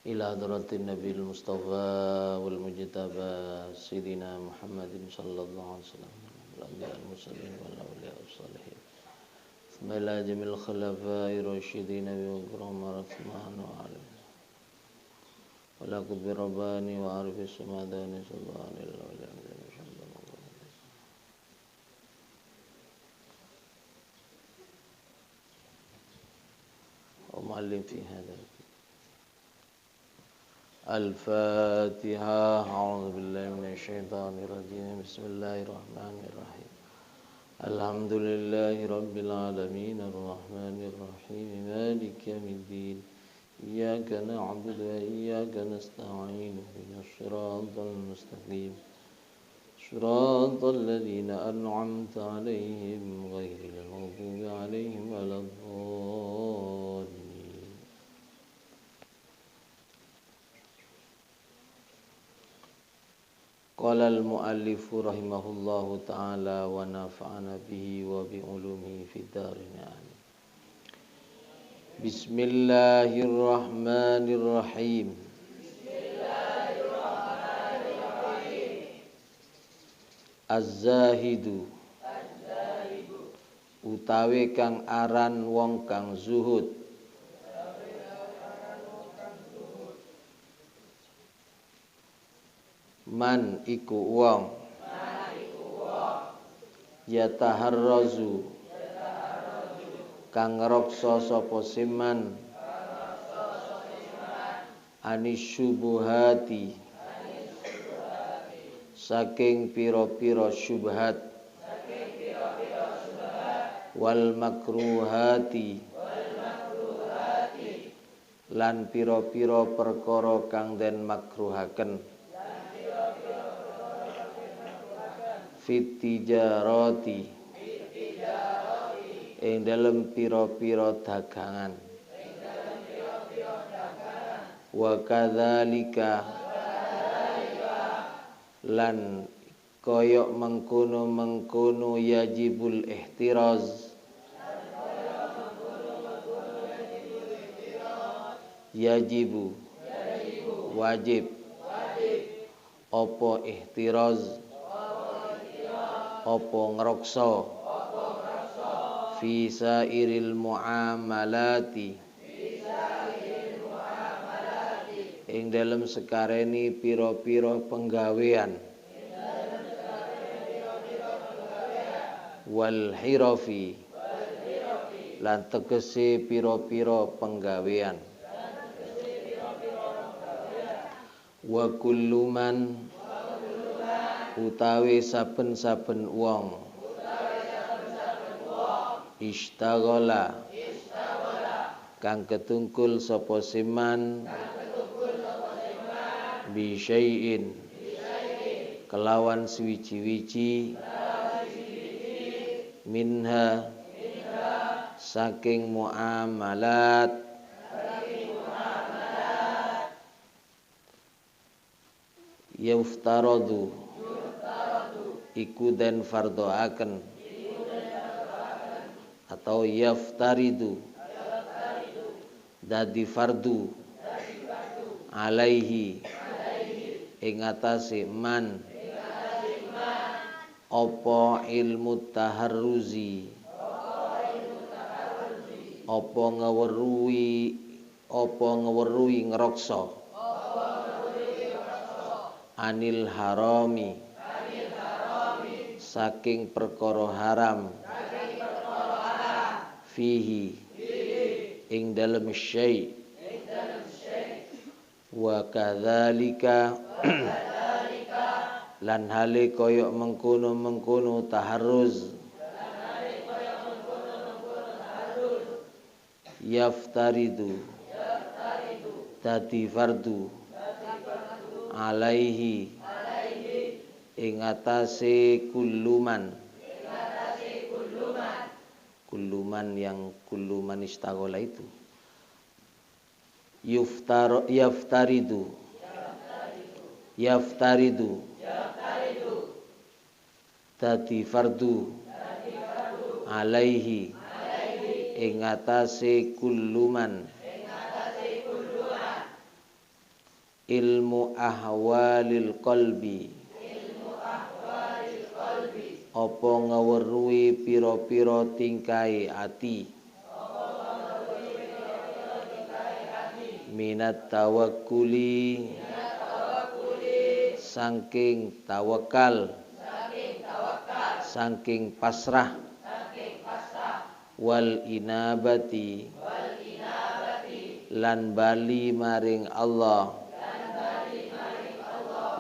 إلى حضرة النبي المصطفى والمجتبى سيدنا محمد صلى الله عليه وسلم الأنبياء المرسلين والأولياء الصالحين ثم إلى جميع الخلفاء الراشدين بكرم رحمن وعلم ولا قطب رباني وعارف السماداني سبحان الله والحمد لله ومعلم في هذا الفاتحة. أعوذ بالله من الشيطان الرجيم. بسم الله الرحمن الرحيم. الحمد لله رب العالمين الرحمن الرحيم مالك يوم الدين إياك نعبد وإياك نستعين اهدنا الصراط المستقيم صراط الذين أنعمت عليهم غير المغضوب عليهم ولا الضالين. Qala al-muallif rahimahullahu ta'ala wa nafa'ana bihi wa bi ulumihi fid dharin amin. Bismillahirrahmanirrahim. Az-zahidu utawi kang aran wong kang zuhud. Man iku wong yataharrazu kang ngreksa sapa siman anis syubuhati saking pira-pira syubhat wal makruhati lan pira-pira perkara kang den makruhaken fit tijarati ing dalem pira-pira dagangan wa kadzalika lan koyok mengkono yajibul ihtiraz yajibu wajib apa ihtiraz apa ngreksa fi sairil muamalati ing dalem sekareni pira-pira penggawean wal hirafi lan tegese pira-pira penggawean wa kullu man utawi saben-saben wong istaghala kang ketungkul sapa siman bi syai'in kelawan suwiji-wiji minha saking muamalat yuftaradu iku den fardhoaken atau yaftaridu dadi fardu alaihi ing atase man apa ilmu taharruzi apa ngeweruhi ngreksa anil harami saking perkara haram fihi ing dalem syai' wa kadzalika lan hale koyok mengkono taharruz yaftaridu dadi fardu alaihi ing atase kulluman yang kulluman istaghala itu yaftaridu dadi fardu alaihi ing atase kulluman ilmu ahwalil qalbi apa ngaweruhi pira-pira tingkai ati minat tawakkuli saking tawakal saking pasrah wal inabati lan bali maring Allah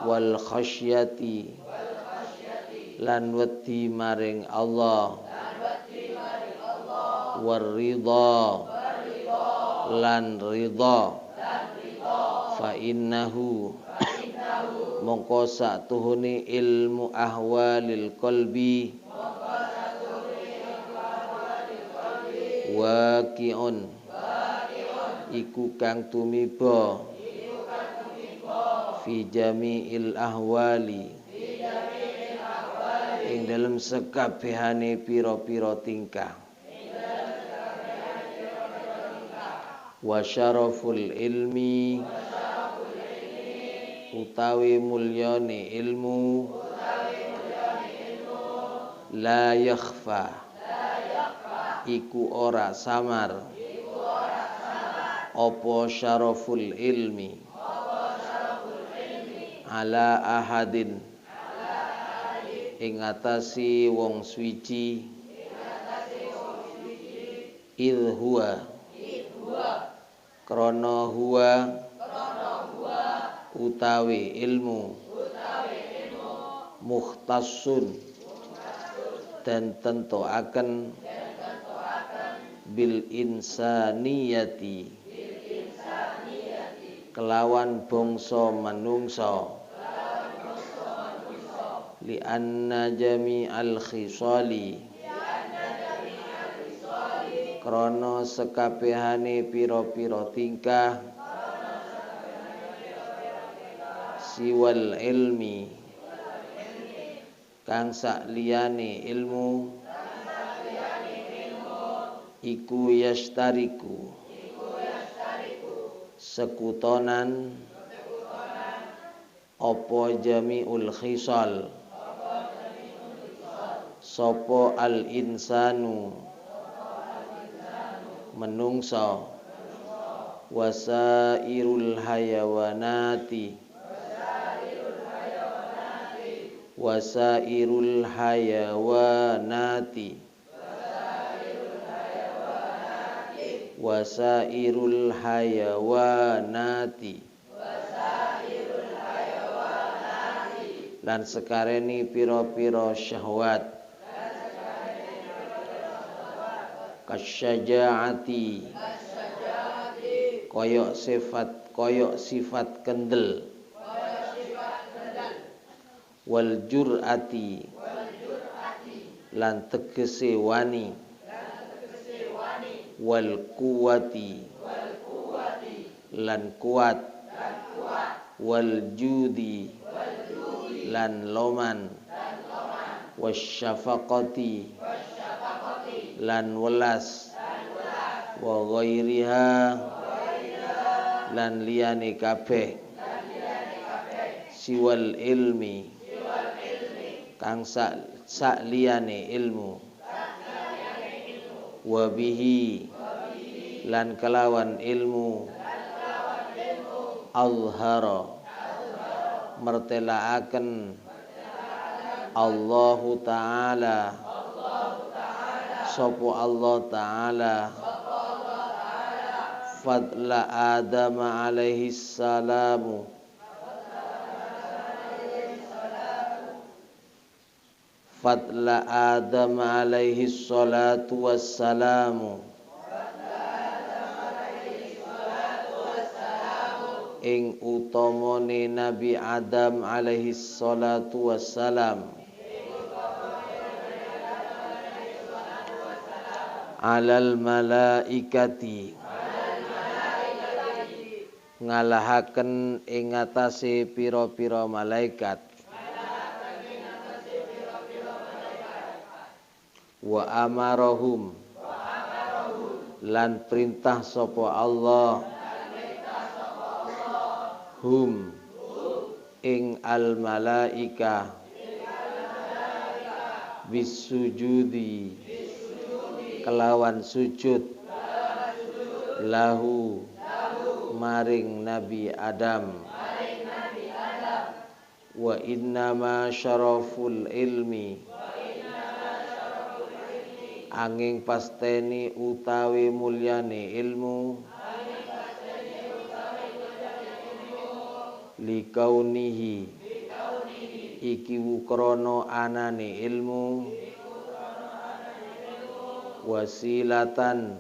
wal khasyati lan wedi maring Allah war ridha lan ridha fa innahu mongko satuhune ilmu ahwalil qalbi waqi'un iku kang tumiba fi jami'il ahwali ing dalem sekabehane pira-pira tingkah wa syaraful ilmi utawi mulyane ilmu la yakhfa iku ora samar apa syaraful ilmi ala ahadin ing atasi wong suci idh huwa krana huwa utawi ilmu mukhtassun dan tentuaken bil insaniyati kelawan bangsa manungsa li anna jami'al khisali krana sekabehane pira-pira tingkah siwal ilmi kang sakliyane ilmu iku yastariku sekutonan apa jami'ul khisal sapa al insanu menungsa wasairul hayawanati wasairul hayawanati wasairul hayawanati lan sekareni pira-pira syahwat kasyaja'ati koyok sifat kendel wal jur'ati lan tegese wani wal kuwati lan kuat wal judi lan loman wasyafaqati lan welas wa ghairiha lan liyane kabeh siwal ilmi kang sak liyane ilmu wa bihi lan kelawan ilmu azhara mertelaaken Allahu Ta'ala sapa Allah Ta'ala fadla Adam alaihi salamu fadla Adam alaihi salatu wassalamu ing utamane Nabi Adam alaihi salatu wassalam alal malaikati ngalahaken ing atase pira-pira malaikat wa amarahum lan perintah sapa Allah hum ing al malaika bisujudi kelawan sujud lahu maring Nabi Adam wa innama syaraful ilmi angin pasteni utawi mulyane ilmu likaunihi iki wukrono anane ilmu wasilatan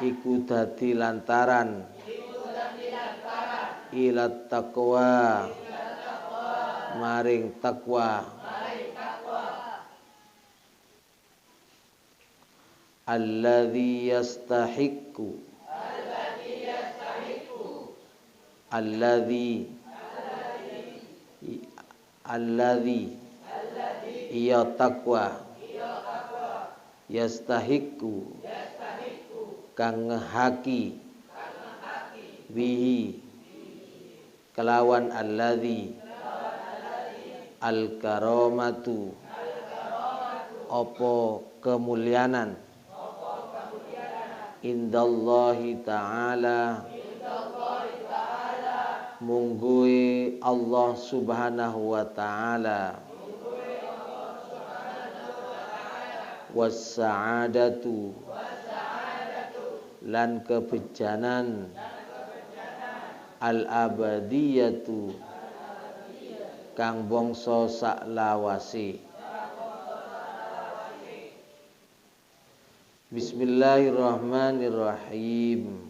iku dadi lantaran ilat taqwa maring takwa alladzi yastahiqqu alladzi iya takwa yastahiqqu kang ngehaki bihi kelawan alladzi al karamatu apa kemulianan indallahi ta'ala mungguhe Allah subhanahu wa ta'ala wassa'adatu lan kebejanan al-abadiyatu kang bangsa saklawase. Bismillahirrahmanirrahim.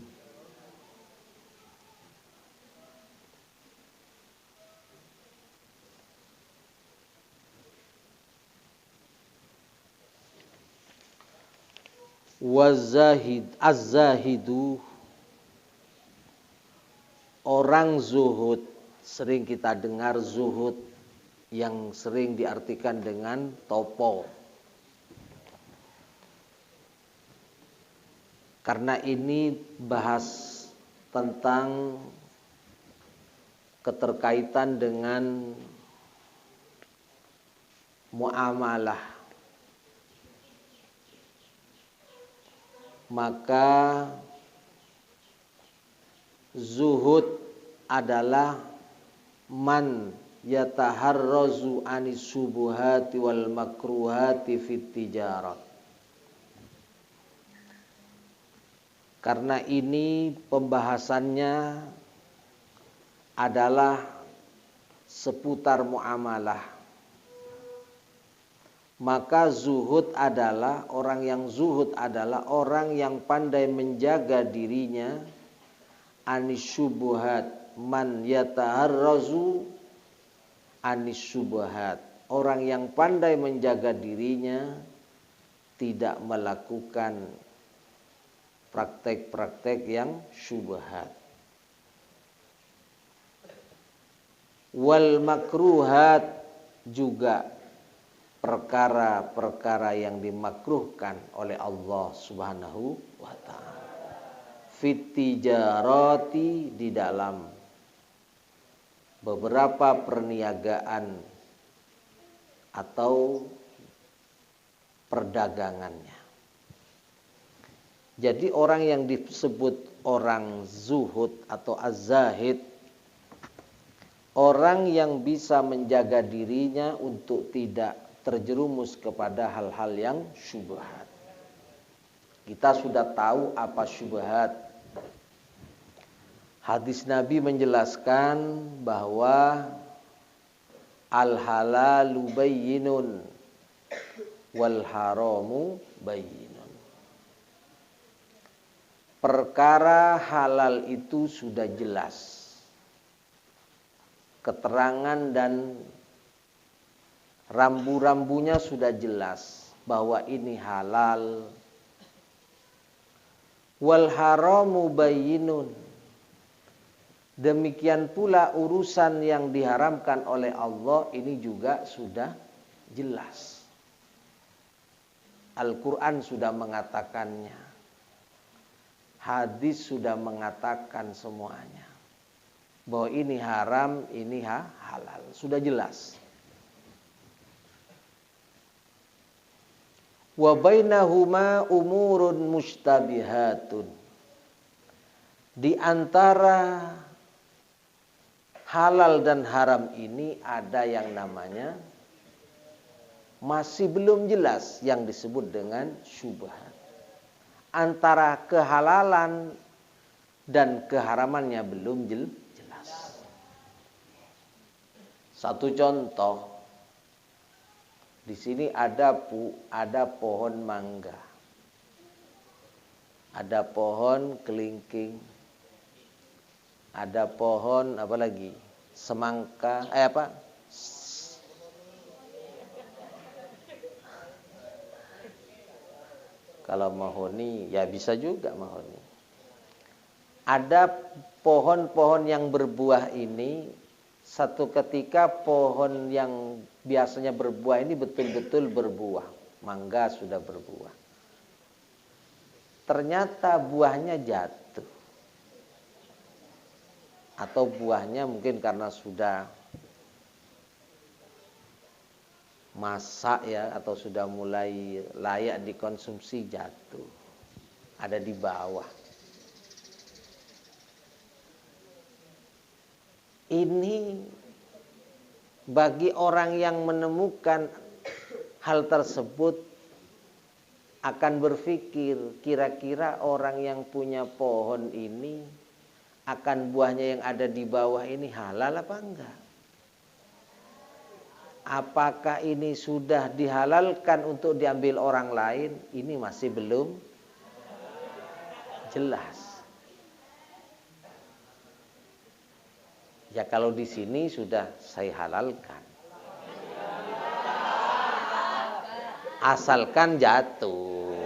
Az-zahidu orang zuhud, sering kita dengar zuhud yang sering diartikan dengan topo. Karena ini bahas tentang keterkaitan dengan muamalah. Maka zuhud adalah man yataharrazu anis subuhati wal makruhati fit tijarat. Karena ini pembahasannya adalah seputar muamalah. Maka zuhud adalah orang yang pandai menjaga dirinya anis syubuhat, man yataharrazu anis syubuhat. Orang yang pandai menjaga dirinya tidak melakukan praktek-praktek yang syubhat. Wal makruhat juga perkara-perkara yang dimakruhkan oleh Allah Subhanahu wa taala. Fit tijarati, di dalam beberapa perniagaan atau perdagangannya. Jadi orang yang disebut orang zuhud atau az-zahid, orang yang bisa menjaga dirinya untuk tidak terjerumus kepada hal-hal yang syubhat. Kita sudah tahu apa syubhat. Hadis Nabi menjelaskan bahwa al-halalu bayyinun wal haramu bayyinun. Perkara halal itu sudah jelas. Keterangan dan rambu-rambunya sudah jelas bahwa ini halal. Wal haramu bayyinun. Demikian pula urusan yang diharamkan oleh Allah ini juga sudah jelas. Al-Quran sudah mengatakannya. Hadis sudah mengatakan semuanya. bahwa ini haram, ini halal. Sudah jelas. Wa bainahuma umurun mustabihatun. Di antara halal dan haram ini ada yang namanya masih belum jelas, yang disebut dengan syubhat. Antara kehalalan dan keharamannya belum jelas. Satu contoh, di sini ada pohon mangga, ada pohon kelingking, ada pohon apa lagi? Semangka, Kalau mahoni, ya bisa juga mahoni. Ada pohon-pohon yang berbuah ini, satu ketika pohon yang biasanya berbuah ini betul-betul berbuah. Mangga sudah berbuah. Ternyata buahnya jatuh. Atau buahnya mungkin karena sudah masak ya, atau sudah mulai layak dikonsumsi, jatuh. Ada di bawah. Ini bagi orang yang menemukan hal tersebut akan berpikir, kira-kira orang yang punya pohon ini akan buahnya yang ada di bawah ini halal apa enggak? Apakah ini sudah dihalalkan untuk diambil orang lain? Ini masih belum jelas. Ya kalau di sini sudah saya halalkan. Asalkan jatuh.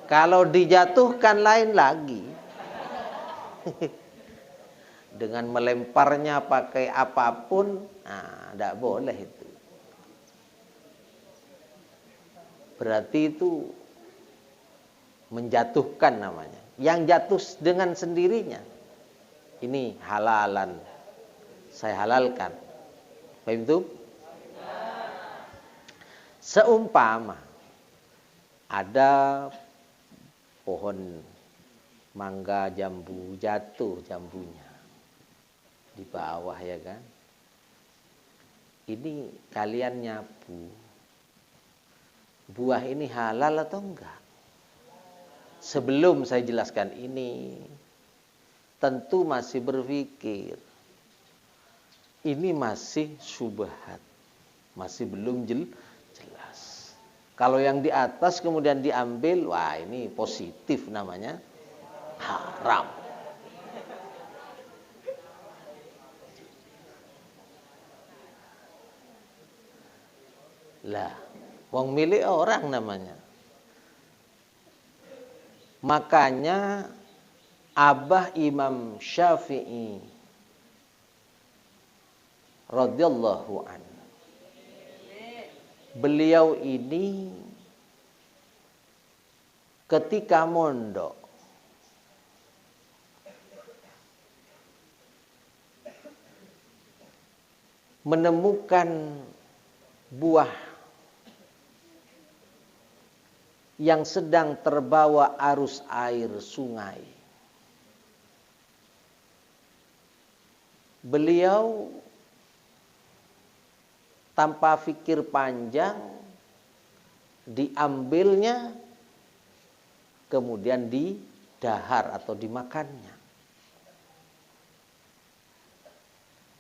Kalau dijatuhkan lain lagi. Dengan melemparnya pakai apapun, tidak boleh itu. Berarti itu menjatuhkan namanya. Yang jatuh dengan sendirinya, ini halalan. Saya halalkan. Paham itu? Seumpama ada pohon mangga jambu, jatuh jambunya di bawah ya kan. Ini kalian nyapu. Buah ini halal atau enggak? Sebelum saya jelaskan ini, tentu masih berpikir. Ini masih syubhat. Masih belum jelas. Kalau yang di atas kemudian diambil, wah ini positif namanya. Haram. Lah, wong milik orang namanya. Makanya Abah Imam Syafi'i radhiyallahu anhu, beliau ini ketika mondok menemukan buah yang sedang terbawa arus air sungai. Beliau tanpa fikir panjang diambilnya, kemudian didahar atau dimakannya.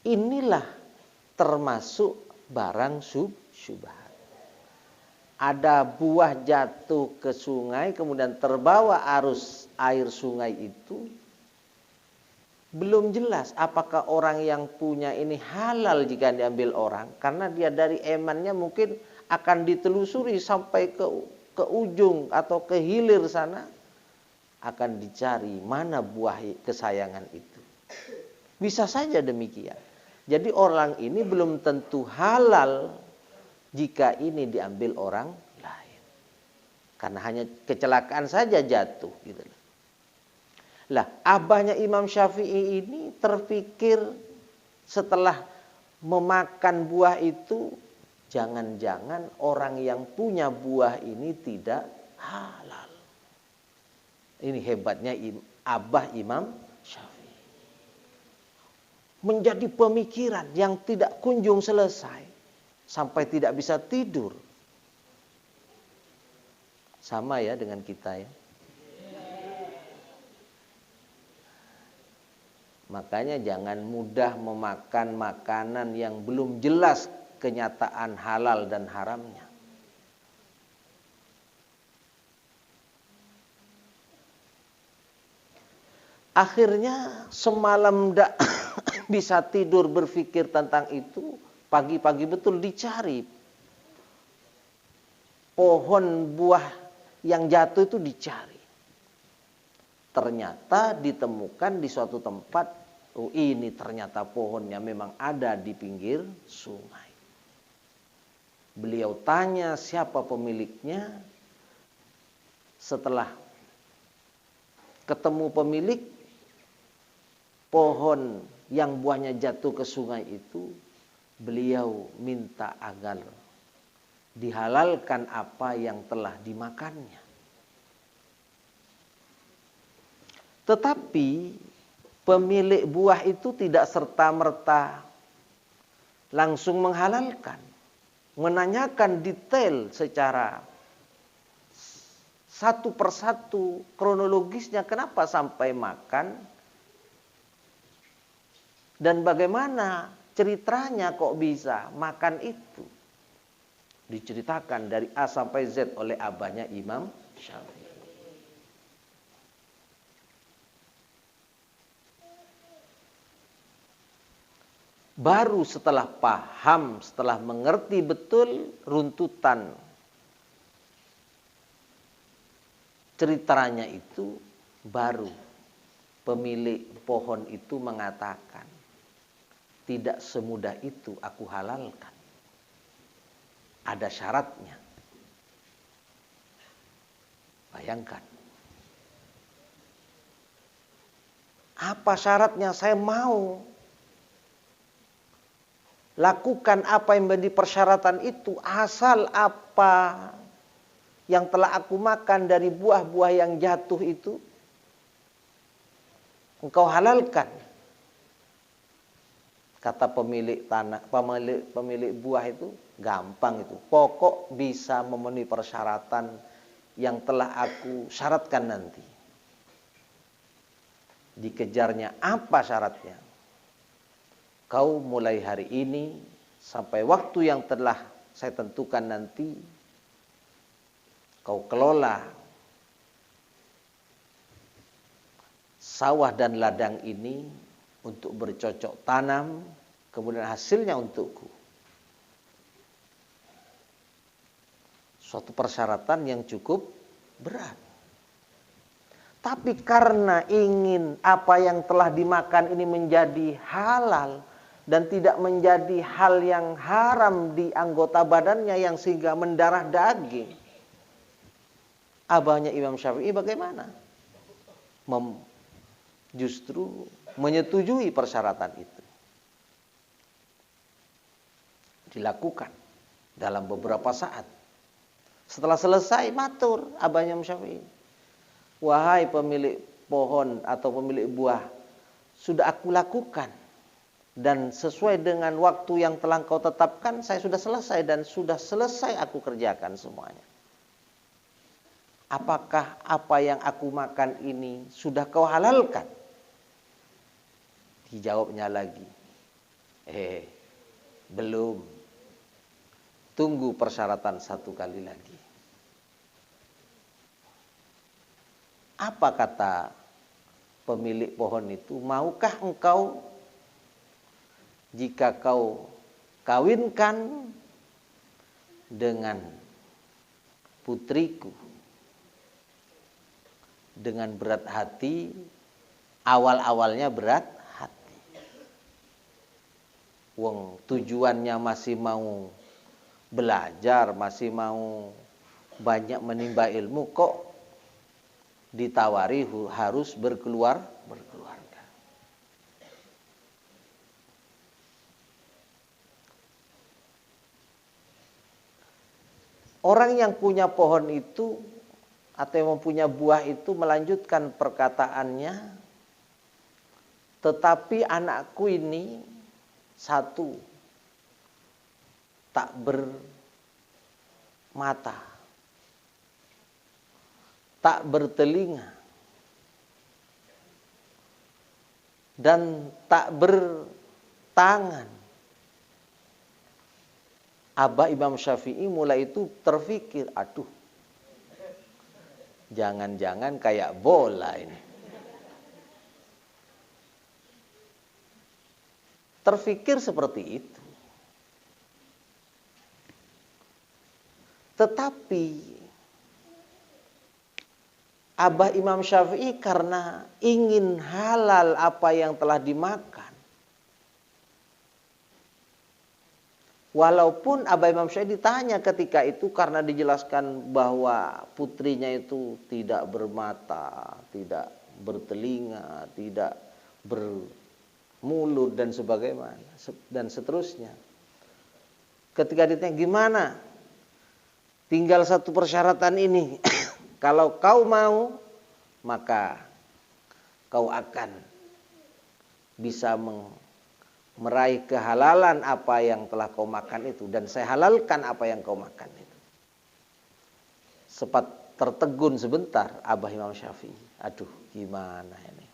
Inilah termasuk barang syubhat. Ada buah jatuh ke sungai, kemudian terbawa arus air sungai itu, belum jelas apakah orang yang punya ini halal jika diambil orang, karena dia dari emannya mungkin akan ditelusuri sampai ke ujung atau ke hilir sana, akan dicari mana buah kesayangan itu. Bisa saja demikian. Jadi orang ini belum tentu halal jika ini diambil orang lain. Karena hanya kecelakaan saja jatuh gitu. Lah, abahnya Imam Syafi'i ini terpikir setelah memakan buah itu, jangan-jangan orang yang punya buah ini tidak halal. Ini hebatnya abah Imam Syafi'i. Menjadi pemikiran yang tidak kunjung selesai. Sampai tidak bisa tidur. Sama ya dengan kita ya. Makanya jangan mudah memakan makanan yang belum jelas kenyataan halal dan haramnya. Akhirnya semalam tidak bisa tidur berpikir tentang itu. Pagi-pagi betul dicari. Pohon buah yang jatuh itu dicari. Ternyata ditemukan di suatu tempat, oh ini ternyata pohonnya memang ada di pinggir sungai. Beliau tanya siapa pemiliknya. Setelah ketemu pemilik, pohon yang buahnya jatuh ke sungai itu, beliau minta agar dihalalkan apa yang telah dimakannya. Tetapi pemilik buah itu tidak serta-merta langsung menghalalkan. Menanyakan detail secara satu persatu kronologisnya kenapa sampai makan. Dan bagaimana ceritanya kok bisa makan itu. Diceritakan dari A sampai Z oleh abahnya Imam Syafi'i. Baru setelah paham, setelah mengerti betul runtutan ceritanya itu, baru pemilik pohon itu mengatakan, tidak semudah itu aku halalkan. Ada syaratnya. Bayangkan. Apa syaratnya? Saya mau lakukan apa yang menjadi persyaratan itu, asal apa yang telah aku makan dari buah-buah yang jatuh itu engkau halalkan. Kata pemilik tanah, pemilik buah itu, gampang itu. Pokok bisa memenuhi persyaratan yang telah aku syaratkan nanti. Dikejarnya, apa syaratnya? Kau mulai hari ini sampai waktu yang telah saya tentukan nanti, kau kelola sawah dan ladang ini untuk bercocok tanam, kemudian hasilnya untukku. Suatu persyaratan yang cukup berat. Tapi karena ingin apa yang telah dimakan ini menjadi halal dan tidak menjadi hal yang haram di anggota badannya yang sehingga mendarah daging, abahnya Imam Syafi'i bagaimana? Justru menyetujui persyaratan itu. Dilakukan dalam beberapa saat. Setelah selesai, matur abahnya Imam Syafi'i. Wahai pemilik pohon atau pemilik buah, sudah aku lakukan. Dan sesuai dengan waktu yang telah kau tetapkan, saya sudah selesai dan sudah selesai aku kerjakan semuanya. Apakah apa yang aku makan ini sudah kau halalkan? Dijawabnya lagi, belum. Tunggu persyaratan satu kali lagi. Apa kata pemilik pohon itu? Maukah engkau jika kau kawinkan dengan putriku dengan berat hati, awal-awalnya berat hati. Wong tujuannya masih mau belajar, masih mau banyak menimba ilmu, kok ditawari harus berkeluarga. Orang yang punya pohon itu atau yang mempunyai buah itu melanjutkan perkataannya, tetapi anakku ini satu, tak bermata, tak bertelinga, dan tak bertangan. Abah Imam Syafi'i mulai itu terfikir, aduh, jangan-jangan kayak bola ini. Terfikir seperti itu. Tetapi Abah Imam Syafi'i karena ingin halal apa yang telah dimakan. Walaupun Abah Imam Syafi'i ditanya ketika itu karena dijelaskan bahwa putrinya itu tidak bermata, tidak bertelinga, tidak bermulut dan sebagainya dan seterusnya. Ketika ditanya gimana? Tinggal satu persyaratan ini. Kalau kau mau, maka kau akan bisa meraih kehalalan apa yang telah kau makan itu. Dan saya halalkan apa yang kau makan itu. Sempat tertegun sebentar Abah Imam Syafi'i. Aduh, gimana ini?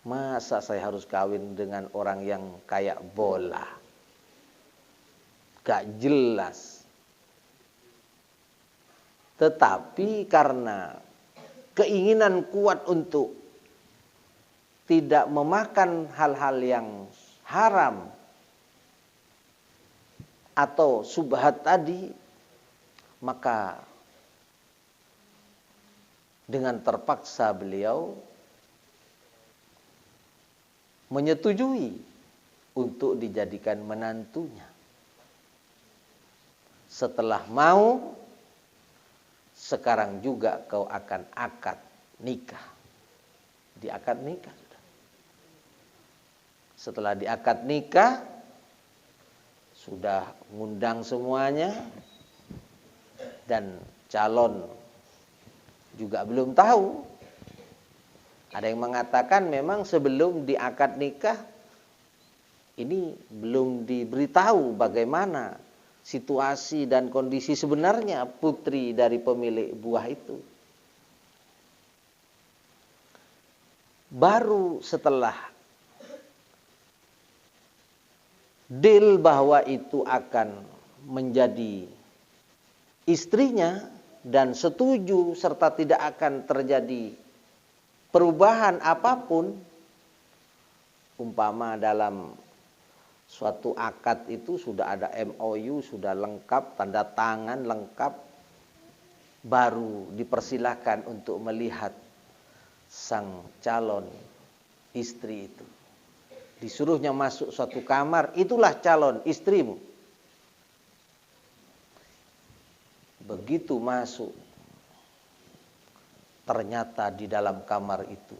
Masa saya harus kawin dengan orang yang kayak bola? Gak jelas. Tetapi karena keinginan kuat untuk tidak memakan hal-hal yang haram atau subhat tadi, maka dengan terpaksa beliau menyetujui untuk dijadikan menantunya. Setelah mau, sekarang juga kau akan akad nikah. Di akad nikah sudah. Setelah di akad nikah, sudah ngundang semuanya, dan calon juga belum tahu. Ada yang mengatakan memang sebelum di akad nikah ini belum diberitahu bagaimana situasi dan kondisi sebenarnya putri dari pemilik buah itu. Baru setelah deal bahwa itu akan menjadi istrinya dan setuju serta tidak akan terjadi perubahan apapun, umpama dalam suatu akad itu sudah ada MOU, sudah lengkap, tanda tangan lengkap, baru dipersilahkan untuk melihat sang calon istri itu. Disuruhnya masuk suatu kamar, itulah calon istrimu. Begitu masuk, ternyata di dalam kamar itu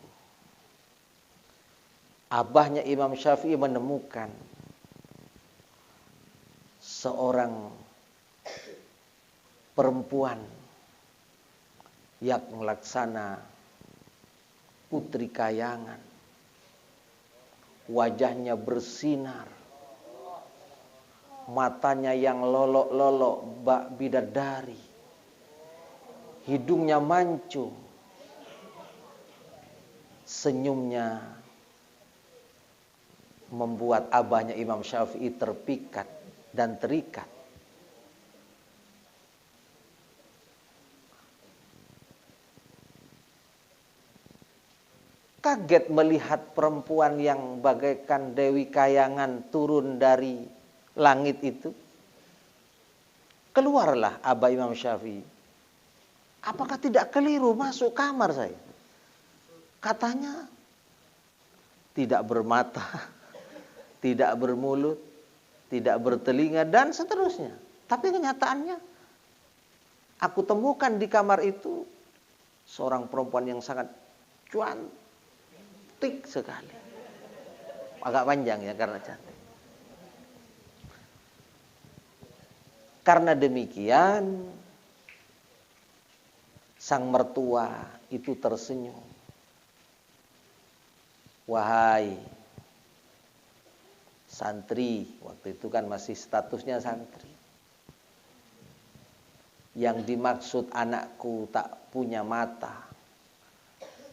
abahnya Imam Syafi'i menemukan seorang perempuan yang laksana putri kayangan, wajahnya bersinar, matanya yang lolok-lolok bak bidadari, hidungnya mancung, senyumnya membuat abahnya Imam Syafi'i terpikat dan terikat. Kaget melihat perempuan yang bagaikan Dewi Kayangan turun dari langit itu. Keluarlah Abah Imam Syafi'i. Apakah tidak keliru masuk kamar saya? Katanya tidak bermata, tidak bermulut, tidak bertelinga, dan seterusnya. Tapi kenyataannya aku temukan di kamar itu Seorang perempuan yang sangat cantik sekali. Agak panjang ya karena cantik. Karena demikian, sang mertua itu tersenyum. Wahai santri, waktu itu kan masih statusnya santri. Yang dimaksud anakku tak punya mata,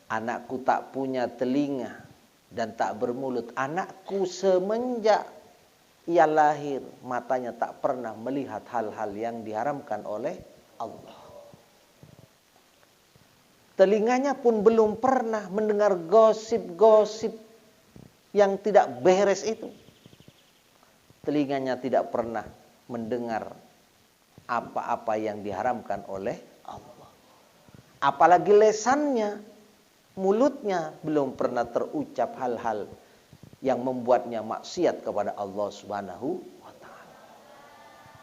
anakku tak punya telinga, dan tak bermulut. Anakku semenjak ia lahir, matanya tak pernah melihat hal-hal yang diharamkan oleh Allah. Telinganya pun belum pernah mendengar gosip-gosip yang tidak beres itu. Telinganya tidak pernah mendengar apa-apa yang diharamkan oleh Allah. Apalagi lesannya, mulutnya belum pernah terucap hal-hal yang membuatnya maksiat kepada Allah Subhanahu wa taala.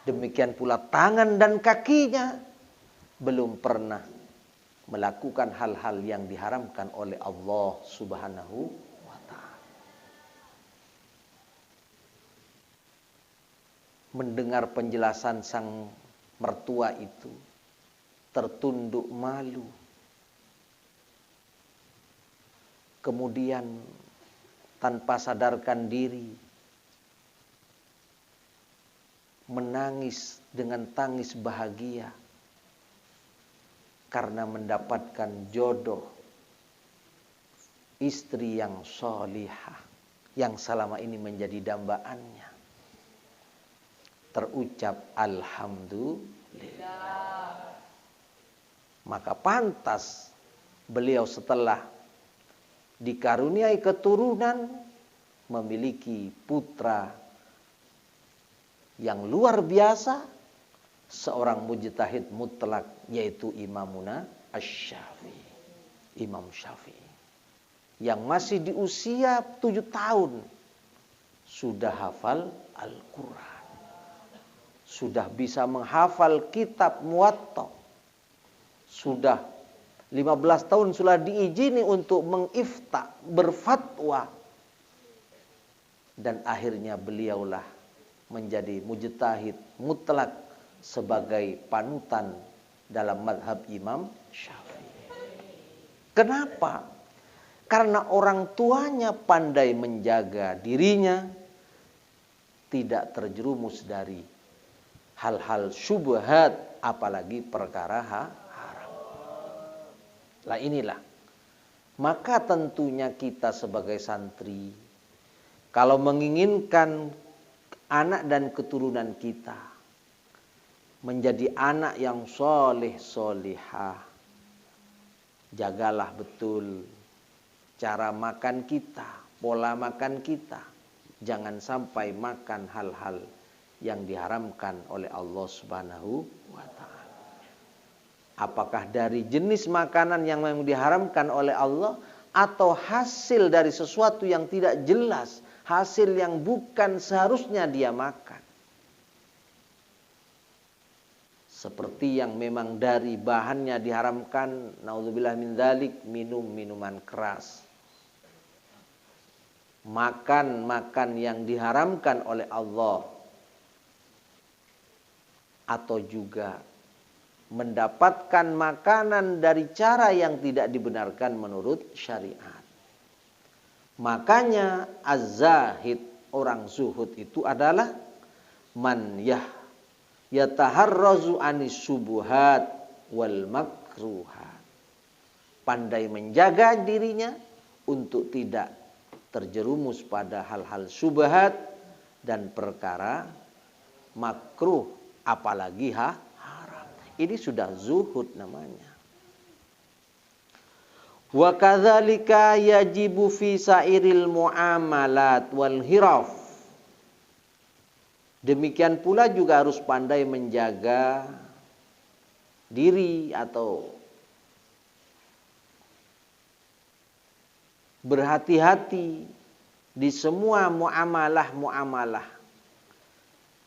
Demikian pula tangan dan kakinya belum pernah melakukan hal-hal yang diharamkan oleh Allah Subhanahu wa taala. Mendengar penjelasan sang mertua itu, tertunduk malu. Kemudian tanpa sadarkan diri, menangis dengan tangis bahagia karena mendapatkan jodoh istri yang sholihah, yang selama ini menjadi dambaannya. Terucap alhamdulillah. Maka pantas beliau setelah dikaruniai keturunan memiliki putra yang luar biasa, seorang mujtahid mutlak, yaitu Imamuna Asy-Syafi'i, Imam Syafi'i, yang masih di usia 7 tahun sudah hafal Al-Quran, sudah bisa menghafal kitab Muwatta, sudah 15 tahun sudah diizini untuk mengifta, berfatwa. Dan akhirnya beliaulah menjadi mujtahid mutlak sebagai panutan dalam mazhab Imam Syafi'i. Kenapa? Karena orang tuanya pandai menjaga dirinya, tidak terjerumus dari hal-hal syubhat, apalagi perkara haram. Lah inilah, maka tentunya kita sebagai santri, kalau menginginkan anak dan keturunan kita menjadi anak yang soleh solihah, jagalah betul cara makan kita, pola makan kita. Jangan sampai makan hal-hal yang diharamkan oleh Allah Subhanahu wa taala. Apakah dari jenis makanan yang memang diharamkan oleh Allah, atau hasil dari sesuatu yang tidak jelas, hasil yang bukan seharusnya dia makan. Seperti yang memang dari bahannya diharamkan, naudzubillah min dzalik, minum minuman keras. Makan yang diharamkan oleh Allah, atau juga mendapatkan makanan dari cara yang tidak dibenarkan menurut syariat. Makanya az-zahid, orang zuhud itu adalah man yataharrazu anis subuhat wal makruhat. Pandai menjaga dirinya untuk tidak terjerumus pada hal-hal syubhat dan perkara makruh, apalagi haram. Ini sudah zuhud namanya. Wa kadzalika yajibu fi sairil muamalat wal hiraf. Demikian pula juga harus pandai menjaga diri atau berhati-hati di semua muamalah.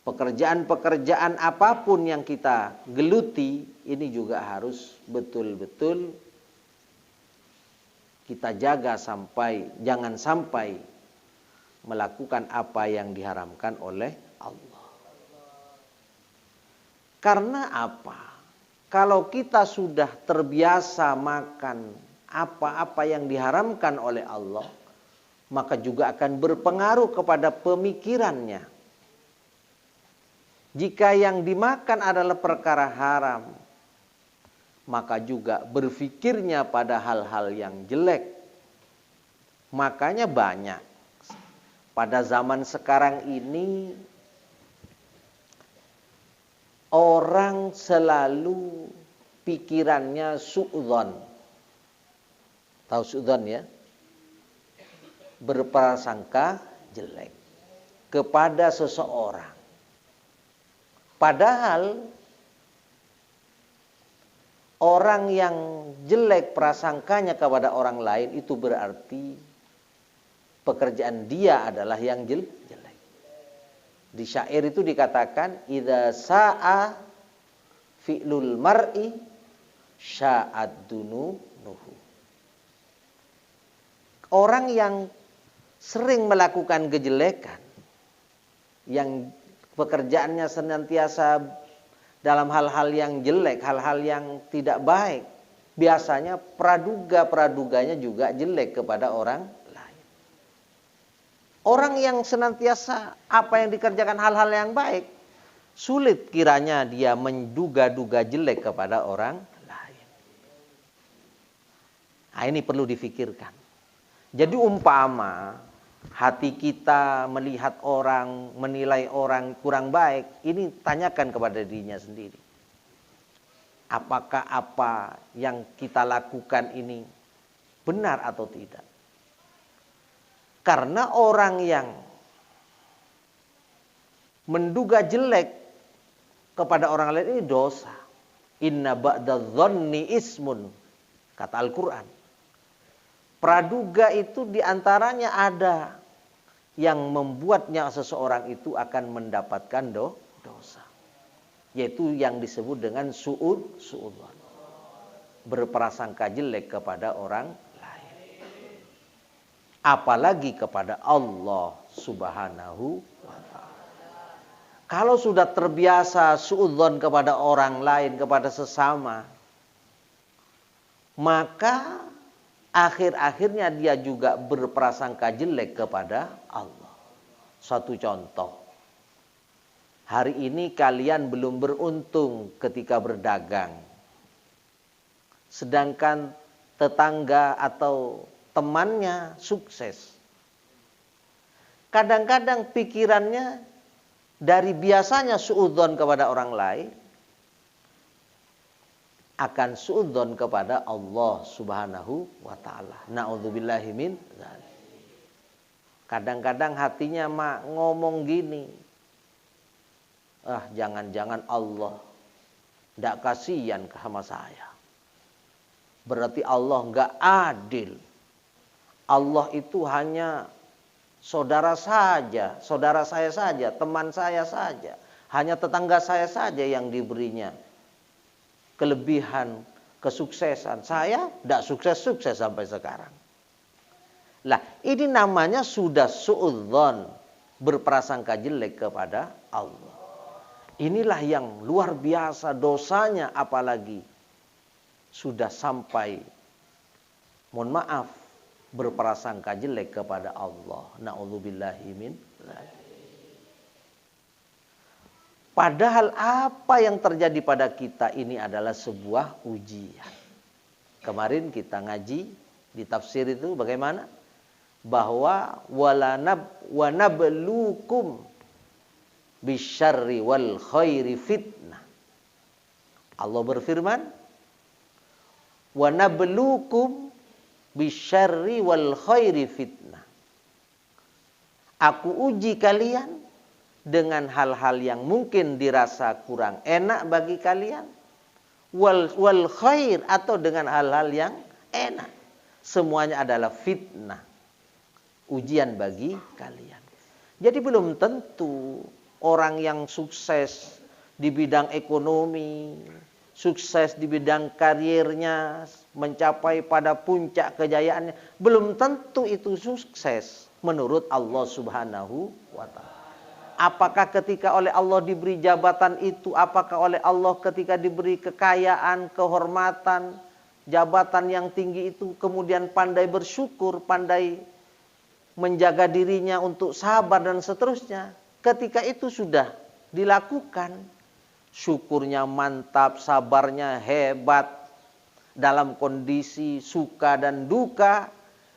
Pekerjaan-pekerjaan apapun yang kita geluti, ini juga harus betul-betul kita jaga jangan sampai melakukan apa yang diharamkan oleh Allah. Karena apa? Kalau kita sudah terbiasa makan apa-apa yang diharamkan oleh Allah, maka juga akan berpengaruh kepada pemikirannya. Jika yang dimakan adalah perkara haram, maka juga berfikirnya pada hal-hal yang jelek. Makanya banyak pada zaman sekarang ini orang selalu pikirannya suudzon. Tahu suudzon ya? Berprasangka jelek kepada seseorang. Padahal orang yang jelek prasangkanya kepada orang lain itu berarti pekerjaan dia adalah yang jelek. Di syair itu dikatakan idza sa'a fi'lul mar'i sya'ad dununuhu. Orang yang sering melakukan kejelekan, yang pekerjaannya senantiasa dalam hal-hal yang jelek, hal-hal yang tidak baik, biasanya praduga-praduganya juga jelek kepada orang lain. Orang yang senantiasa apa yang dikerjakan hal-hal yang baik, sulit kiranya dia menduga-duga jelek kepada orang lain. Nah, ini perlu difikirkan. Jadi umpama hati kita melihat orang, menilai orang kurang baik, ini tanyakan kepada dirinya sendiri. Apakah apa yang kita lakukan ini benar atau tidak? Karena orang yang menduga jelek kepada orang lain ini dosa. Inna ba'dadh-dhanni ismun, kata Al-Quran. Praduga itu diantaranya ada yang membuatnya seseorang itu akan mendapatkan dosa. Yaitu yang disebut dengan su'udzon. Berprasangka jelek kepada orang lain. Apalagi kepada Allah Subhanahu wa ta'ala. Kalau sudah terbiasa su'udzon kepada orang lain, kepada sesama, maka akhir-akhirnya dia juga berprasangka jelek kepada Allah. Satu contoh. Hari ini kalian belum beruntung ketika berdagang. Sedangkan tetangga atau temannya sukses. Kadang-kadang pikirannya dari biasanya suudzon kepada orang lain, akan suudzon kepada Allah Subhanahu wa ta'ala. Na'udzubillahi min dzalik. Kadang-kadang hatinya ngomong gini, jangan-jangan Allah tidak kasihan sama saya. Berarti Allah enggak adil. Allah itu hanya saudara saja, saudara saya saja, teman saya saja, hanya tetangga saya saja yang diberinya kelebihan, kesuksesan. Saya tidak sukses-sukses sampai sekarang. Lah, ini namanya sudah suudzon, berprasangka jelek kepada Allah. Inilah yang luar biasa dosanya, apalagi sudah sampai, mohon maaf, berprasangka jelek kepada Allah. Na'udzubillahi min dzalik. Padahal apa yang terjadi pada kita ini adalah sebuah ujian. Kemarin kita ngaji di tafsir itu bagaimana? Bahwa wa nabluukum bisyarri wal khairi fitnah. Allah berfirman, wa nabluukum bisyarri wal khairi fitnah. Aku uji kalian dengan hal-hal yang mungkin dirasa kurang enak bagi kalian, wal khair, atau dengan hal-hal yang enak. Semuanya adalah fitnah, ujian bagi kalian. Jadi belum tentu orang yang sukses di bidang ekonomi, sukses di bidang karirnya, mencapai pada puncak kejayaannya, belum tentu itu sukses menurut Allah Subhanahu wa taala. Apakah ketika oleh Allah diberi jabatan itu, apakah oleh Allah ketika diberi kekayaan, kehormatan, jabatan yang tinggi itu, kemudian pandai bersyukur, pandai menjaga dirinya untuk sabar dan seterusnya. Ketika itu sudah dilakukan, syukurnya mantap, sabarnya hebat, dalam kondisi suka dan duka,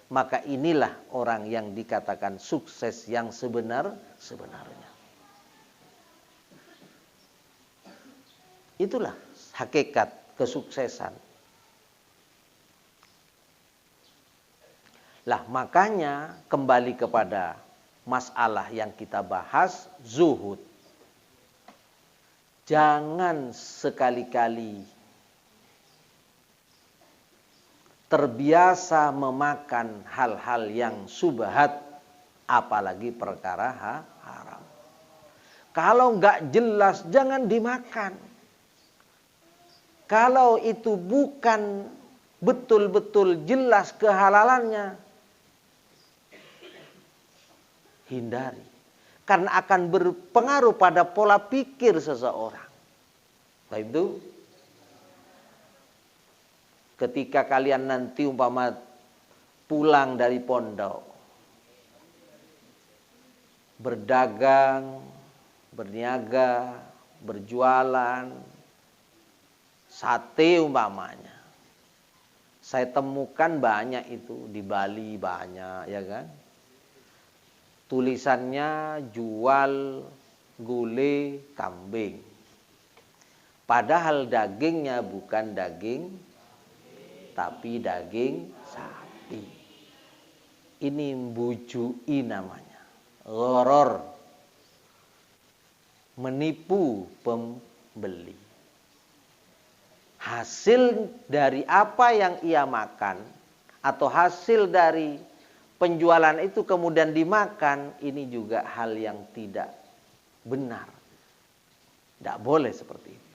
maka inilah orang yang dikatakan sukses yang sebenarnya. Itulah hakikat kesuksesan. Lah makanya kembali kepada masalah yang kita bahas, zuhud. Jangan sekali-kali terbiasa memakan hal-hal yang subhat, apalagi perkara haram. Kalau nggak jelas, jangan dimakan. Kalau itu bukan betul-betul jelas kehalalannya, hindari. Karena akan berpengaruh pada pola pikir seseorang. Nah itu, ketika kalian nanti umpama pulang dari pondok, berdagang, berniaga, berjualan, sate umpamanya. Saya temukan banyak itu di Bali, banyak ya kan. Tulisannya jual gulai kambing. Padahal dagingnya bukan daging, tapi daging sapi. Ini mbujui namanya. Gharar. Menipu pembeli. Hasil dari apa yang ia makan atau hasil dari penjualan itu kemudian dimakan, ini juga hal yang tidak benar. Tidak boleh seperti itu.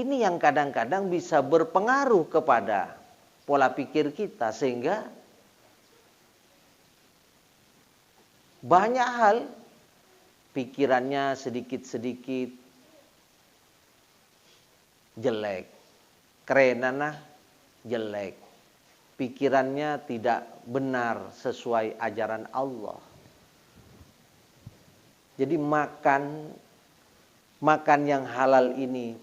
Ini yang kadang-kadang bisa berpengaruh kepada pola pikir kita, sehingga banyak hal pikirannya sedikit-sedikit jelek, kerenanah jelek, pikirannya tidak benar sesuai ajaran Allah. Jadi makan yang halal ini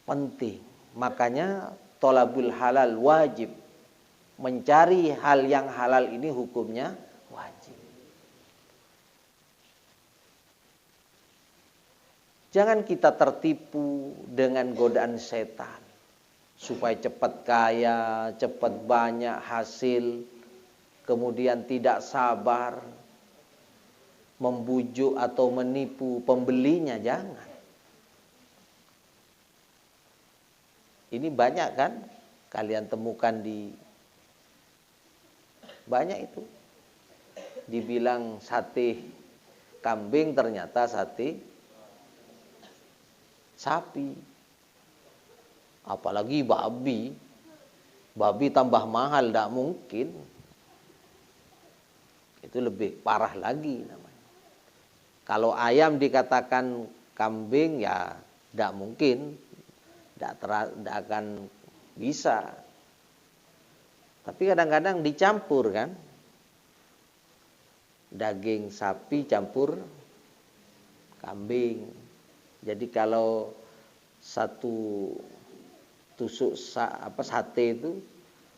penting. Makanya thalabul halal wajib. Mencari hal yang halal ini hukumnya wajib. Jangan kita tertipu dengan godaan setan. Supaya cepat kaya, cepat banyak hasil, kemudian tidak sabar, membujuk atau menipu pembelinya, jangan. Ini banyak kan, kalian temukan di banyak itu. Dibilang sate kambing, ternyata sate sapi. Apalagi babi. Babi tambah mahal, tidak mungkin. Itu lebih parah lagi namanya. Kalau ayam dikatakan kambing, ya tidak mungkin. Tidak akan bisa. Tapi kadang-kadang dicampur kan. Daging sapi campur kambing. Jadi kalau satu tusuk sate itu,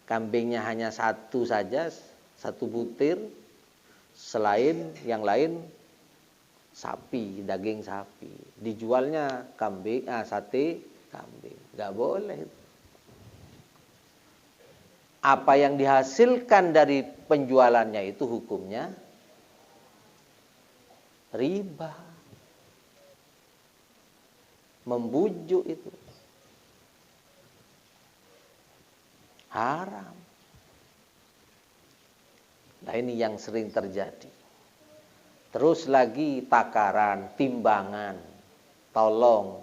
kambingnya hanya satu saja, satu butir, selain yang lain sapi, daging sapi. Dijualnya sate kambing. Nggak boleh. Apa yang dihasilkan dari penjualannya itu hukumnya riba. Membujuk itu haram. Nah ini yang sering terjadi. Terus lagi takaran, timbangan. Tolong,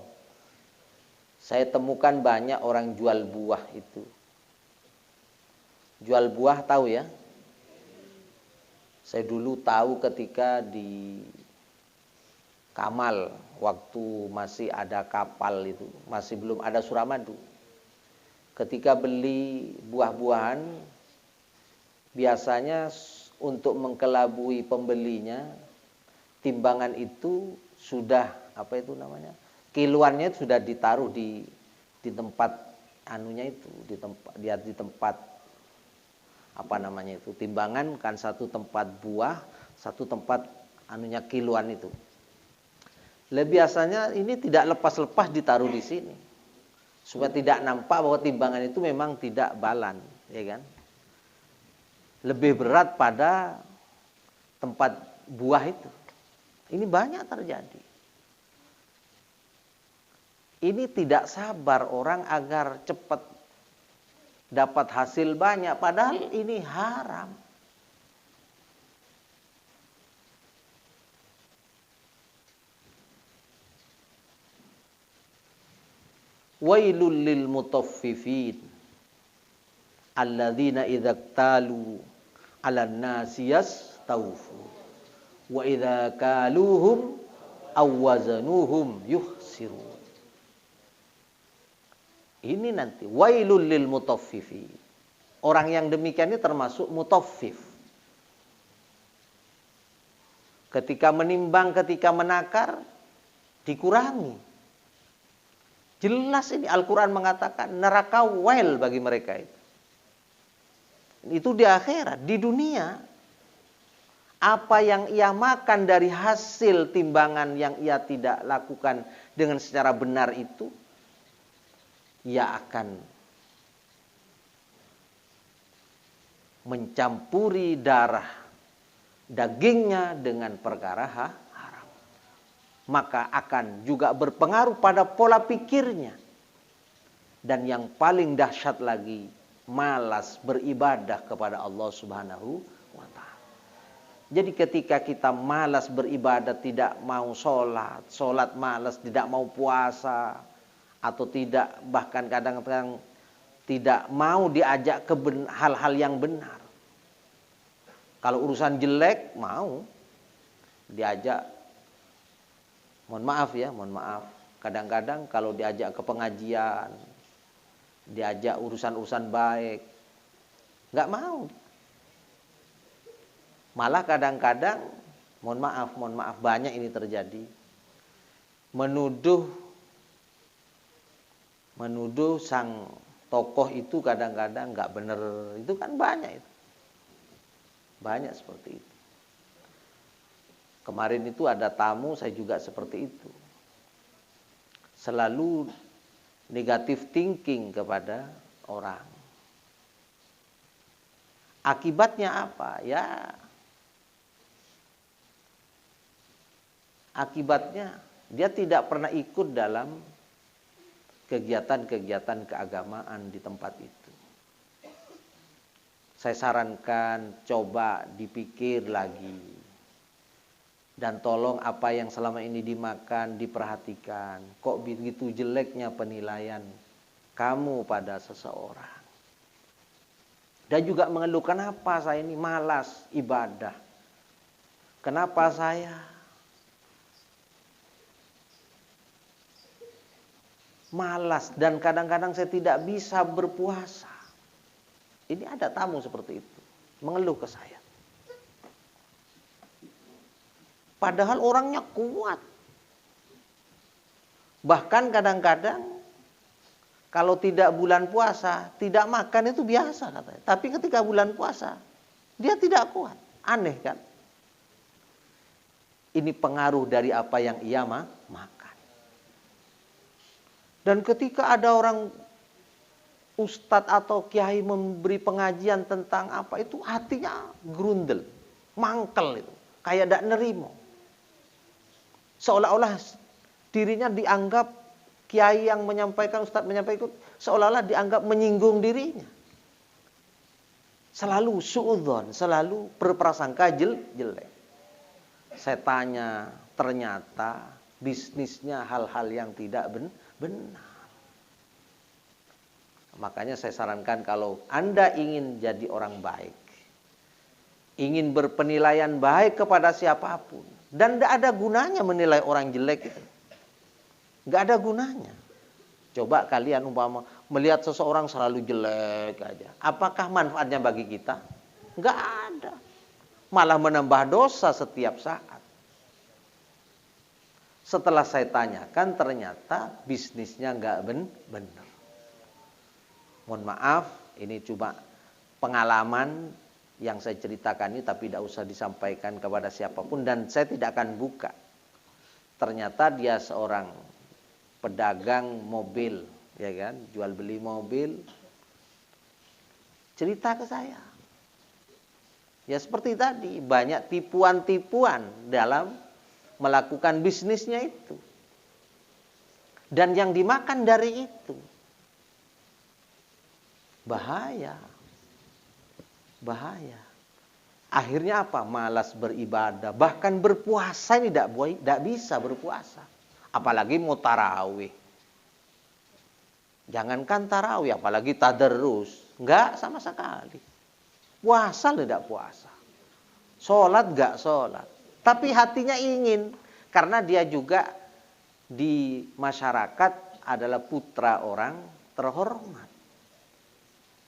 saya temukan banyak orang jual buah itu. Jual buah tahu ya? Saya dulu tahu ketika di Kamal, waktu masih ada kapal itu, masih belum ada Suramadu. Ketika beli buah-buahan, biasanya untuk mengkelabui pembelinya, timbangan itu sudah, apa itu namanya, kiloannya sudah ditaruh di tempat anunya itu, di tempat apa namanya itu, timbangan kan, satu tempat buah, satu tempat anunya kiloan itu. Biasanya ini tidak lepas-lepas ditaruh di sini, supaya tidak nampak bahwa timbangan itu memang tidak balan, ya kan? Lebih berat pada tempat buah itu. Ini banyak terjadi. Ini tidak sabar orang agar cepat dapat hasil banyak, padahal ini haram. Wailul lil mutaffifin alladzina idza talu 'alan nasi yastawfu wa idza kaluhum aw wazanuhum yukhsirun. Ini nanti wailul lil mutaffifin. Orang yang demikian ini termasuk mutaffif. Ketika menimbang, ketika menakar, dikurangi. Jelas ini Al-Quran mengatakan neraka wail bagi mereka itu. Itu di akhirat. Di dunia, apa yang ia makan dari hasil timbangan yang ia tidak lakukan dengan secara benar itu, ia akan mencampuri darah dagingnya dengan perkara haram. Maka akan juga berpengaruh pada pola pikirnya. Dan yang paling dahsyat lagi, malas beribadah kepada Allah Subhanahu wa ta'ala. Jadi ketika kita malas beribadah, tidak mau sholat malas, tidak mau puasa, atau tidak, bahkan kadang-kadang tidak mau diajak ke hal-hal yang benar. Kalau urusan jelek mau diajak, mohon maaf. Kadang-kadang kalau diajak ke pengajian, diajak urusan-urusan baik, nggak mau. Malah kadang-kadang, mohon maaf, banyak ini terjadi. Menuduh sang tokoh itu kadang-kadang nggak benar. Itu kan banyak itu. Banyak seperti itu. Kemarin itu ada tamu, saya juga seperti itu. Selalu negatif thinking kepada orang. Akibatnya apa? Ya, akibatnya dia tidak pernah ikut dalam kegiatan-kegiatan keagamaan di tempat itu. Saya sarankan coba dipikir lagi. Dan tolong apa yang selama ini dimakan diperhatikan. Kok begitu jeleknya penilaian kamu pada seseorang. Dan juga mengeluh, kenapa saya ini malas ibadah. Kenapa saya malas dan kadang-kadang saya tidak bisa berpuasa. Ini ada tamu seperti itu, mengeluh ke saya. Padahal orangnya kuat. Bahkan kadang-kadang kalau tidak bulan puasa, tidak makan itu biasa katanya. Tapi ketika bulan puasa, dia tidak kuat. Aneh kan? Ini pengaruh dari apa yang ia makan. Dan ketika ada orang ustadz atau kiai memberi pengajian tentang apa itu, hatinya gerundel, mangkel itu, kayak tidak nerimo. Seolah-olah dirinya dianggap, kiai yang menyampaikan, ustadz menyampaikan, seolah-olah dianggap menyinggung dirinya. Selalu suudzon, selalu berprasangka jelek. Saya tanya, ternyata bisnisnya hal-hal yang tidak benar. Makanya saya sarankan kalau Anda ingin jadi orang baik, ingin berpenilaian baik kepada siapapun, dan tidak ada gunanya menilai orang jelek itu. Nggak ada gunanya. Coba kalian umpama melihat seseorang selalu jelek aja. Apakah manfaatnya bagi kita? Nggak ada. Malah menambah dosa setiap saat. Setelah saya tanyakan ternyata bisnisnya nggak benar. Mohon maaf, ini cuma pengalaman yang saya ceritakan ini, tapi tidak usah disampaikan kepada siapapun dan saya tidak akan buka. Ternyata dia seorang pedagang mobil, ya kan, jual beli mobil. Cerita ke saya. Ya seperti tadi, banyak tipuan-tipuan dalam melakukan bisnisnya itu. Dan yang dimakan dari itu. Bahaya. Bahaya. Akhirnya apa? Malas beribadah. Bahkan berpuasa ini tidak bisa berpuasa. Apalagi mau tarawih. Jangankan tarawih, apalagi tadarrus. Enggak sama sekali. Puasa tidak puasa. Sholat enggak sholat. Tapi hatinya ingin. Karena dia juga di masyarakat adalah putra orang terhormat.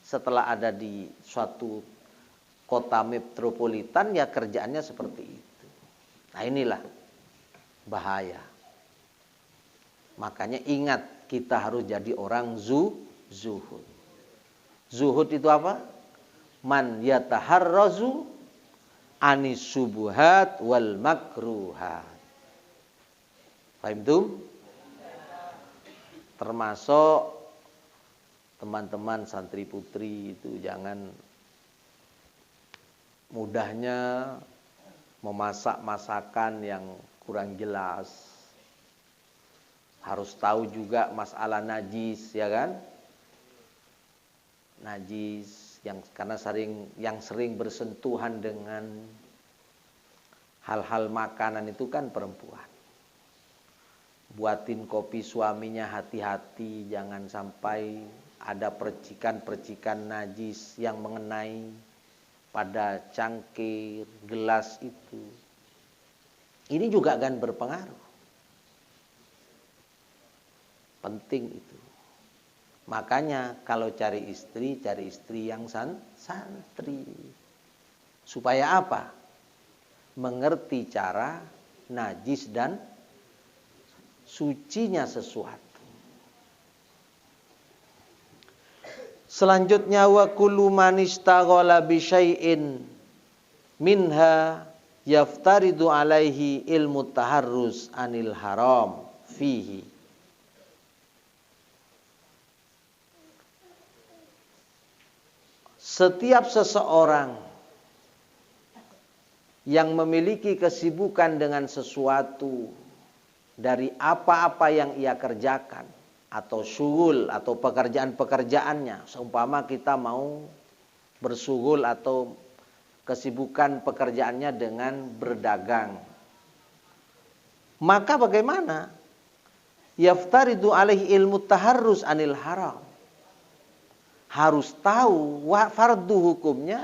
Setelah ada di suatu kota metropolitan, ya kerjaannya seperti itu. Nah inilah bahaya. Makanya ingat, kita harus jadi orang zuhud. Zuhud itu apa? Man yataharrazu anis subuhat wal makruhat. Paham tuh? Termasuk teman-teman santri putri itu jangan mudahnya memasak masakan yang kurang jelas. Harus tahu juga masalah najis, ya kan? Najis karena yang sering bersentuhan dengan hal-hal makanan itu kan perempuan. Buatin kopi suaminya hati-hati, jangan sampai ada percikan-percikan najis yang mengenai pada cangkir, gelas itu. Ini juga akan berpengaruh. Penting itu. Makanya kalau cari istri yang santri. Supaya apa? Mengerti cara najis dan sucinya sesuatu. Selanjutnya wa kullu man istaghala bi syai'in minha yaftaridu alaihi ilmu taharruz anil haram fihi. Setiap seseorang yang memiliki kesibukan dengan sesuatu dari apa-apa yang ia kerjakan atau syughul atau pekerjaan-pekerjaannya, seumpama kita mau bersyughul atau kesibukan pekerjaannya dengan berdagang, maka bagaimana? Yaftaridu alaihi ilmu taharruz anil haram. Harus tahu fardu hukumnya,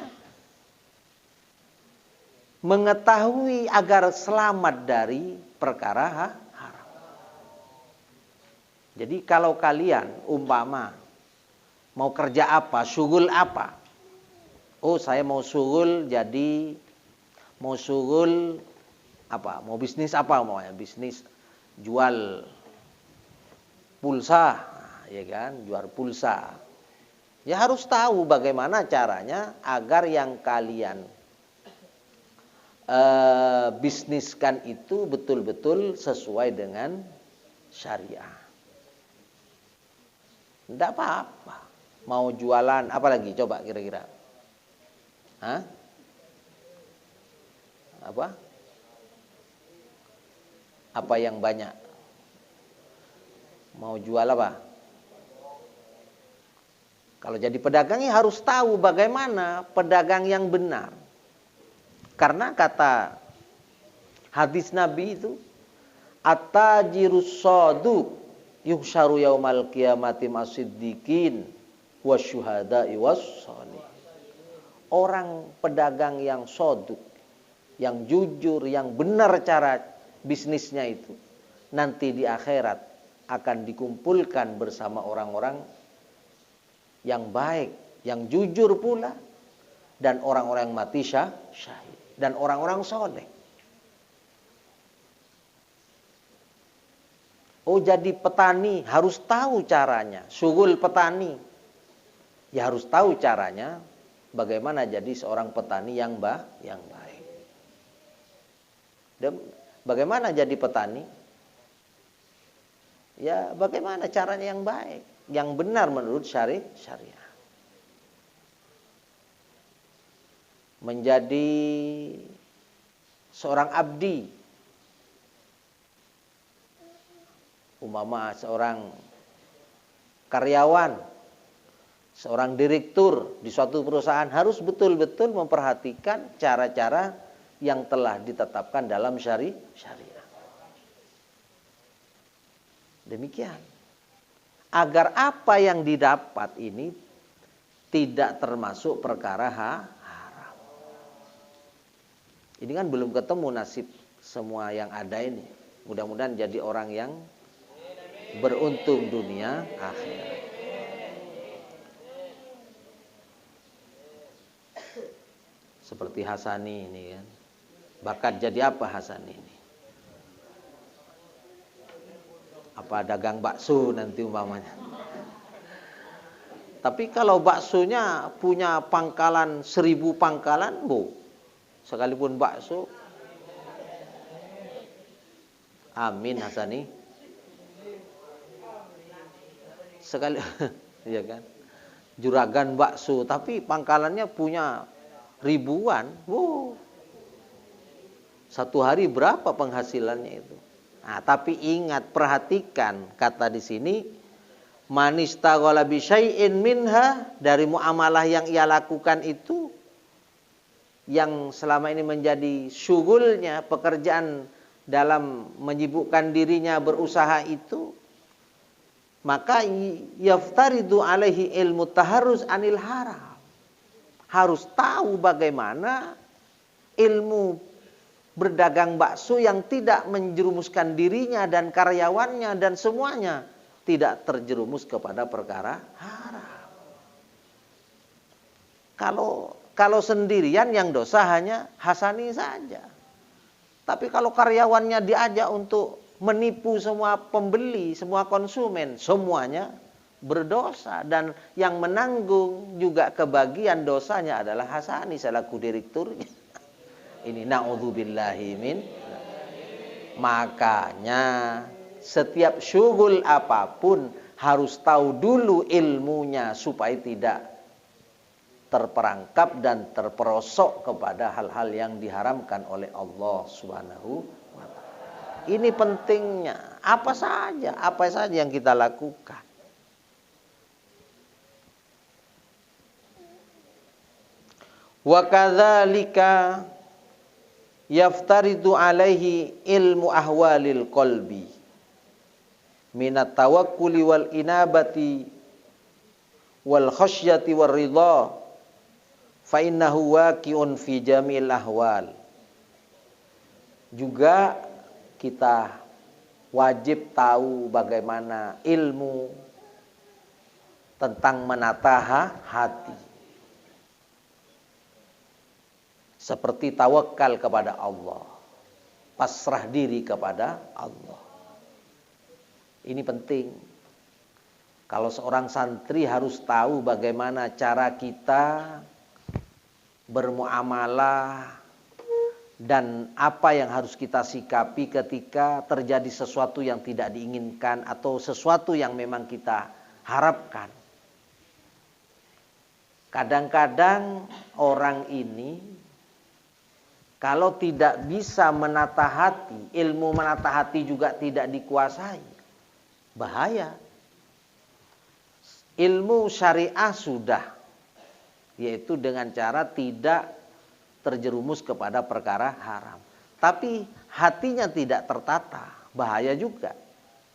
mengetahui agar selamat dari perkara haram. Jadi kalau kalian umpama mau kerja apa, syughul apa? Oh, saya mau syughul apa? Mau bisnis apa maunya? Bisnis jual pulsa, ya kan? Jual pulsa. Ya harus tahu bagaimana caranya agar yang kalian bisniskan itu betul-betul sesuai dengan syariah. Tidak apa-apa. Mau jualan apa lagi? Coba kira-kira. Hah? Apa? Apa yang banyak? Mau jual apa? Kalau jadi pedagangnya harus tahu bagaimana pedagang yang benar. Karena kata Hadis Nabi itu, at-tajirus shaduq yuhsyaru yaumal qiyamati masiddiqin wasyuhada'i wassalihin. Orang pedagang yang shaduk, yang jujur, yang benar cara bisnisnya itu, nanti di akhirat akan dikumpulkan bersama orang-orang yang baik, yang jujur pula, dan orang-orang yang mati syahid, dan orang-orang soleh. Oh, jadi petani harus tahu caranya. Syughul petani, ya harus tahu caranya bagaimana jadi seorang petani yang baik. Dan bagaimana jadi petani? Ya, bagaimana caranya yang baik, yang benar menurut syariah. Menjadi seorang abdi, umpama seorang karyawan, seorang direktur di suatu perusahaan harus betul-betul memperhatikan cara-cara yang telah ditetapkan dalam syariah. Demikian. Agar apa yang didapat ini tidak termasuk perkara haram. Ini kan belum ketemu nasib semua yang ada ini. Mudah-mudahan jadi orang yang beruntung dunia akhirat. Seperti Hasani ini kan. Bakat jadi apa Hasani ini? Apa dagang bakso nanti umpamanya. Tapi kalau baksonya punya pangkalan 1000 pangkalan, sekalipun bakso. Amin Hasani. Sekali ya kan, juragan bakso tapi pangkalannya punya ribuan. Satu hari berapa penghasilannya itu? Nah, tapi ingat, perhatikan kata di sini, manistaghala bi syai'in minha, dari muamalah yang ia lakukan itu, yang selama ini menjadi syughulnya, pekerjaan dalam menyibukkan dirinya berusaha itu, maka yaftaridu alaihi ilmu taharruz anil haram. Harus tahu bagaimana ilmu berdagang bakso yang tidak menjerumuskan dirinya dan karyawannya dan semuanya tidak terjerumus kepada perkara haram. Kalau sendirian yang dosa hanya Hasani saja. Tapi kalau karyawannya diajak untuk menipu semua pembeli, semua konsumen, semuanya berdosa, dan yang menanggung juga kebagian dosanya adalah Hasani selaku direkturnya. Ini naudzubillahi min. Makanya setiap syughul apapun harus tahu dulu ilmunya supaya tidak terperangkap dan terperosok kepada hal-hal yang diharamkan oleh Allah Subhanahu wa ta'ala. Ini pentingnya. Apa saja yang kita lakukan. Wa kadzalika yaftaridu alaihi ilmu ahwalil qalbi minat tawakkuli wal inabati wal khasyati war ridha fa innahu waqi'un fi jamil ahwal. Juga kita wajib tahu bagaimana ilmu tentang menata hati. Seperti tawakal kepada Allah, pasrah diri kepada Allah. Ini penting. Kalau seorang santri harus tahu bagaimana cara kita bermuamalah dan apa yang harus kita sikapi ketika terjadi sesuatu yang tidak diinginkan atau sesuatu yang memang kita harapkan. Kadang-kadang orang ini kalau tidak bisa menata hati, ilmu menata hati juga tidak dikuasai, bahaya. Ilmu syariah sudah, yaitu dengan cara tidak terjerumus kepada perkara haram. tapi hatinya tidak tertata, bahaya juga.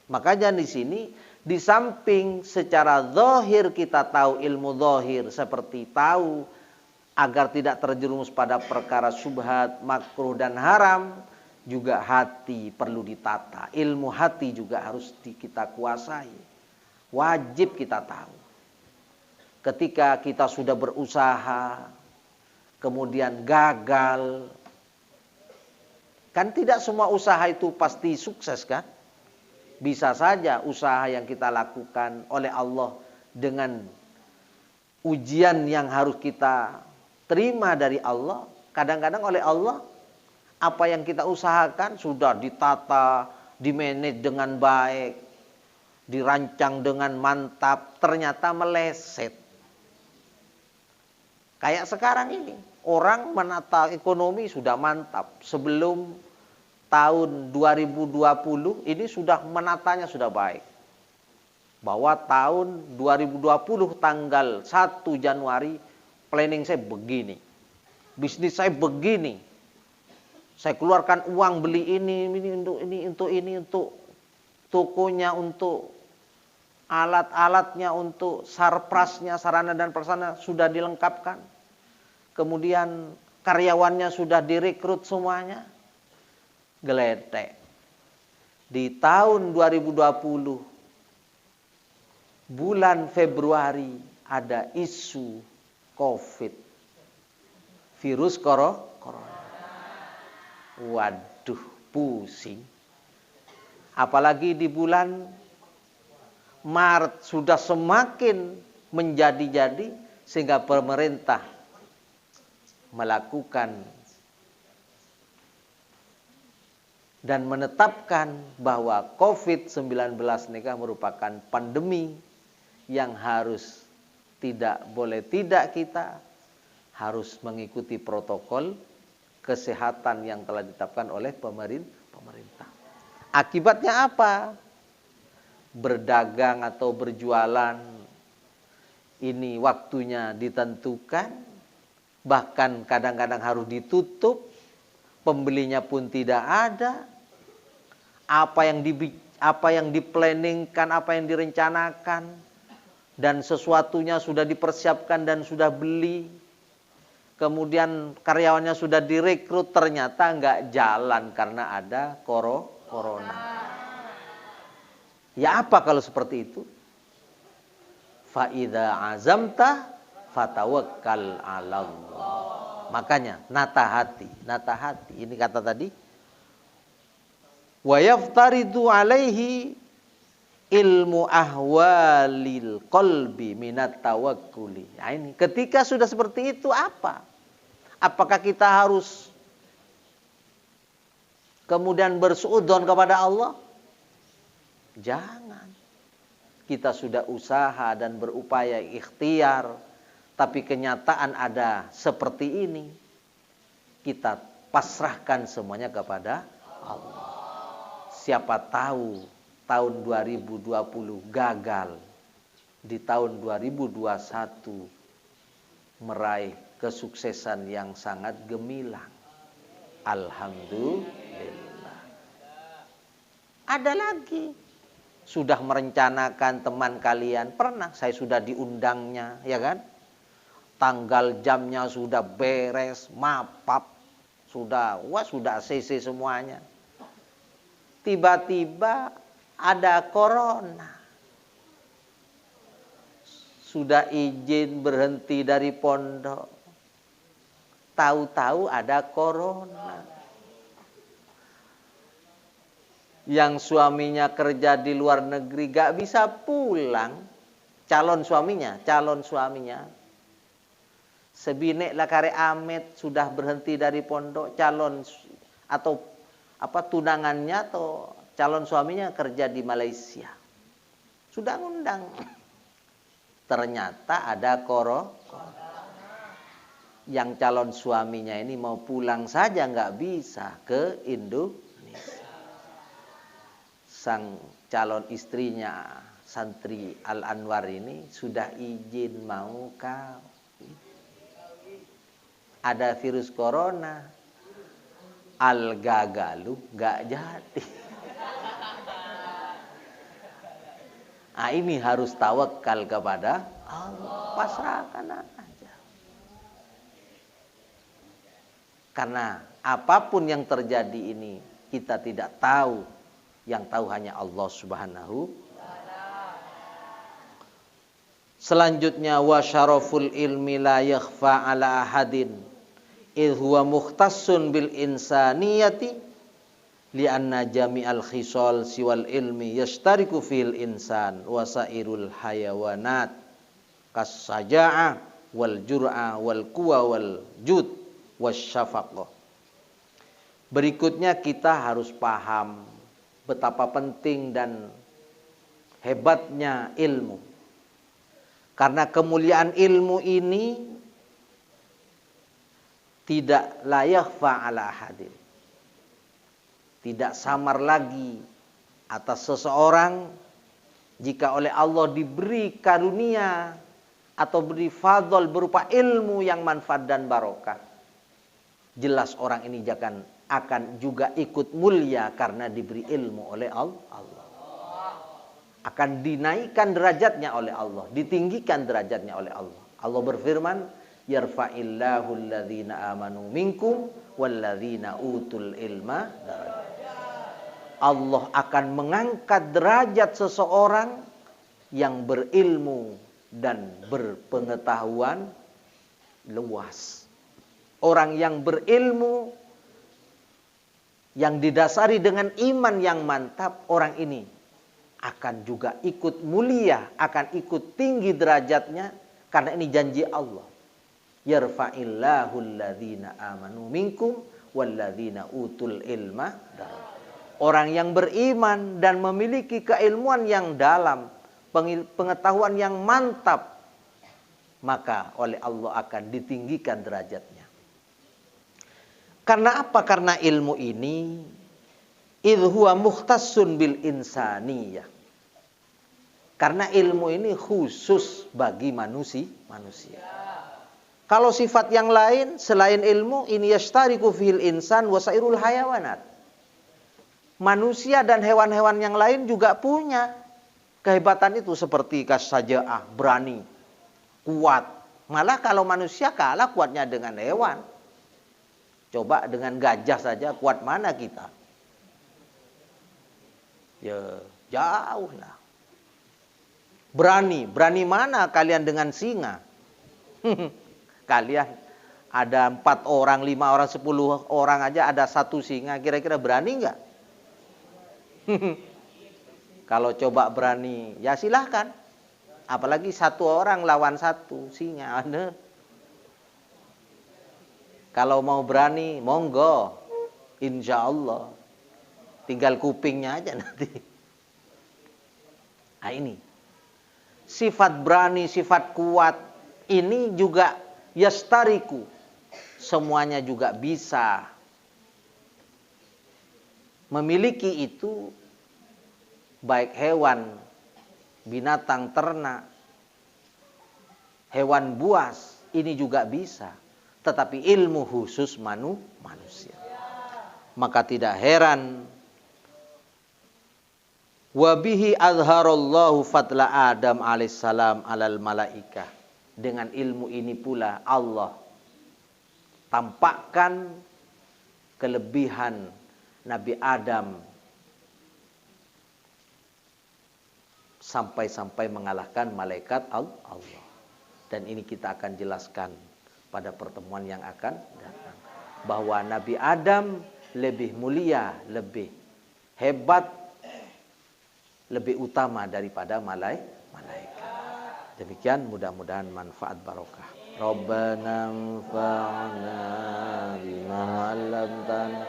Makanya di sini di samping secara zahir kita tahu ilmu zahir seperti tahu agar tidak terjerumus pada perkara syubhat, makruh dan haram, juga hati perlu ditata. Ilmu hati juga harus kita kuasai. Wajib kita tahu. Ketika kita sudah berusaha, kemudian gagal, kan tidak semua usaha itu pasti sukses kan? Bisa saja usaha yang kita lakukan oleh Allah dengan ujian yang harus kita terima dari Allah. Kadang-kadang oleh Allah, apa yang kita usahakan sudah ditata, dimanage dengan baik, dirancang dengan mantap, ternyata meleset. Kayak sekarang ini, orang menata ekonomi sudah mantap. Sebelum tahun 2020 ini sudah menatanya sudah baik. Bahwa tahun 2020 tanggal 1 Januari planning saya begini. Bisnis saya begini. Saya keluarkan uang beli ini untuk tokonya, untuk alat-alatnya, untuk sarprasnya, sarana dan prasarana sudah dilengkapkan. Kemudian karyawannya sudah direkrut semuanya. Geletek. Di tahun 2020 bulan Februari ada isu COVID. Virus corona. Waduh, pusing. Apalagi di bulan Maret sudah semakin menjadi-jadi sehingga pemerintah melakukan dan menetapkan bahwa COVID-19 ini merupakan pandemi yang harus tidak kita harus mengikuti protokol kesehatan yang telah ditetapkan oleh pemerintah. Akibatnya apa? Berdagang atau berjualan ini waktunya ditentukan, bahkan kadang-kadang harus ditutup, pembelinya pun tidak ada. Apa yang diplanningkan, apa yang direncanakan, dan sesuatunya sudah dipersiapkan dan sudah beli, kemudian karyawannya sudah direkrut, ternyata nggak jalan karena ada corona. Ya apa kalau seperti itu? Fa idza azamta fatawakkal 'alallah. Makanya nata hati. Ini kata tadi. Wa yaftaridu alaihi ilmu ahwalil qalbi minat tawakkuli. Nah ini ketika sudah seperti itu apa? Apakah kita harus kemudian bersuudzon kepada Allah? Jangan. Kita sudah usaha dan berupaya ikhtiar, tapi kenyataan ada seperti ini. Kita pasrahkan semuanya kepada Allah. Siapa tahu tahun 2020 gagal, di tahun 2021 meraih kesuksesan yang sangat gemilang. Alhamdulillah. Ada lagi, sudah merencanakan teman kalian, pernah saya sudah diundangnya, ya kan? Tanggal jamnya sudah beres, mapap, sudah CC semuanya. Tiba-tiba ada corona. Sudah izin berhenti dari pondok. Tahu-tahu ada corona. Yang suaminya kerja di luar negeri gak bisa pulang. Calon suaminya. Sebinek lah kare amet sudah berhenti dari pondok. Calon atau tunangannya atau calon suaminya kerja di Malaysia. Sudah ngundang. Ternyata ada corona. Yang calon suaminya ini mau pulang saja nggak bisa ke Indonesia. Sang calon istrinya santri Al-Anwar ini sudah izin mau kawin. Ada virus corona. Al-gagalu nggak jadi. Nah, ini harus tawakal kepada Allah, pasrahkan aja. Karena apapun yang terjadi ini kita tidak tahu, yang tahu hanya Allah Subhanahu. Selanjutnya wa syaraful ilmi la yakhfa ala ahadin idh huwa mukhtassun bil insaniyati li'anna jami'al khisal siwal ilmi yashtariku fil insan wa sairul hayawanat kas saja'ah wal jur'ah wal quwa wal jud wasyafaqah. Berikutnya kita harus paham betapa penting dan hebatnya ilmu. Karena kemuliaan ilmu ini tidak layak fa'ala hadin. Tidak samar lagi atas seseorang jika oleh Allah diberi karunia atau beri fadl berupa ilmu yang manfaat dan barokah. Jelas orang ini akan juga ikut mulia karena diberi ilmu oleh Allah. Akan dinaikkan derajatnya oleh Allah, ditinggikan derajatnya oleh Allah. Allah berfirman, yarfa'illahu alladhina amanu minkum walladhina utul ilma darajat. Allah akan mengangkat derajat seseorang yang berilmu dan berpengetahuan luas. Orang yang berilmu yang didasari dengan iman yang mantap, orang ini akan juga ikut mulia, akan ikut tinggi derajatnya karena ini janji Allah. Yarfa'illahu alladhina amanu minkum walladhina utul ilma darajat. Orang yang beriman dan memiliki keilmuan yang dalam, pengetahuan yang mantap, maka oleh Allah akan ditinggikan derajatnya. Karena apa? Karena ilmu ini idh huwa mukhtassun bil insaniyah. Karena ilmu ini khusus bagi manusia. Kalau sifat yang lain selain ilmu, ini yashtariku fil insan wa sairul hayawanat. Manusia dan hewan-hewan yang lain juga punya kehebatan itu seperti kasaja'ah, berani, kuat. Malah kalau manusia kalah kuatnya dengan hewan. Coba dengan gajah saja kuat mana kita? Ya jauh lah. Berani mana kalian dengan singa? Kalian ada 4 orang, 5 orang, 10 orang aja ada 1 singa, kira-kira berani nggak? Kalau coba berani, ya silahkan. Apalagi 1 orang lawan 1 singa. Kalau mau berani, monggo. Insya Allah. Tinggal kupingnya aja nanti. Nah ini. Sifat berani, sifat kuat. Ini juga yastariku. Semuanya juga bisa memiliki itu. Baik hewan, binatang ternak, hewan buas. Ini juga bisa. Tetapi ilmu khusus manusia. Maka tidak heran wabihi azharallahu fadla Adam alaihissalam alal malaikah. Dengan ilmu ini pula Allah tampakkan kelebihan Nabi Adam sampai-sampai mengalahkan malaikat Allah. Dan ini kita akan jelaskan pada pertemuan yang akan datang. Bahwa Nabi Adam lebih mulia, lebih hebat, lebih utama daripada malaikat. Demikian, mudah-mudahan manfaat barokah. Rabbana anfa'na bima 'allamtana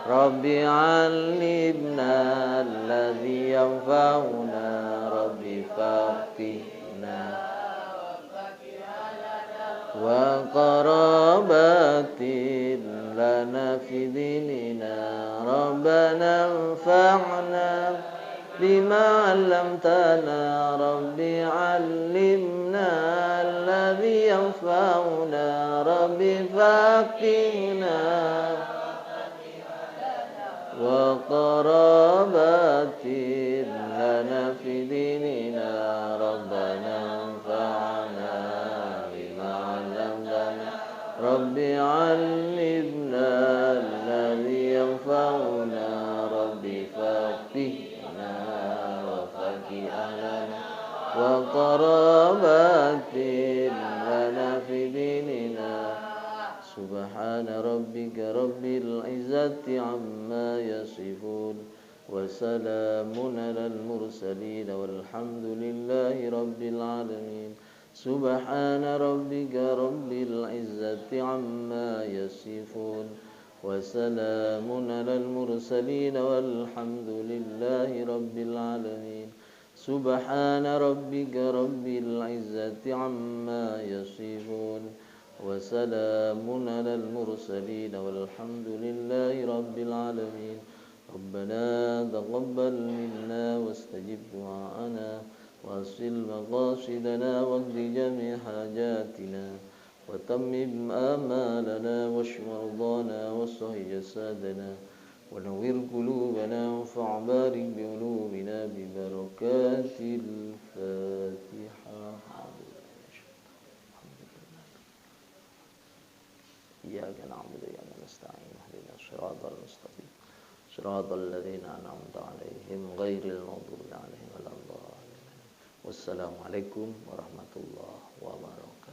Rabbi 'allimna alladhi yanfa'una Rabbi faqihna wa qarabatin lana fi dinina Rabbana anfa'na bima 'allamtana Rabbi 'allimna alladhi yanfa'una Rabbi faqihna وقرابات لنا في ديننا ربنا انفعنا بما علمتنا رب علمنا الذي ينفعنا رب فقهنا وفقه أهلنا وقرابات لنا في ديننا سبحان ربك رب العزة عما يصفون وسلام على المرسلين والحمد لله رب العالمين سبحان ربك رب العزة عما يصفون وسلام على المرسلين والحمد لله رب العالمين سبحان ربك رب العزة عما يصفون وسلام على المرسلين والحمد لله رب العالمين ربنا تقبل منا واستجب دعاءنا واصل مقاصدنا واقض جميع حاجاتنا وتمم آمالنا واشف مرضانا واصلح جسادنا ونور قلوبنا وانفع بارك بعلومنا ببركات الفاتحة إياك نعبد وإياك نستعين اهدنا الصراط المستقيم صراط الذين أنعمت عليهم غير المغضوب عليهم ولا الضالين والسلام عليكم ورحمة الله وبركاته.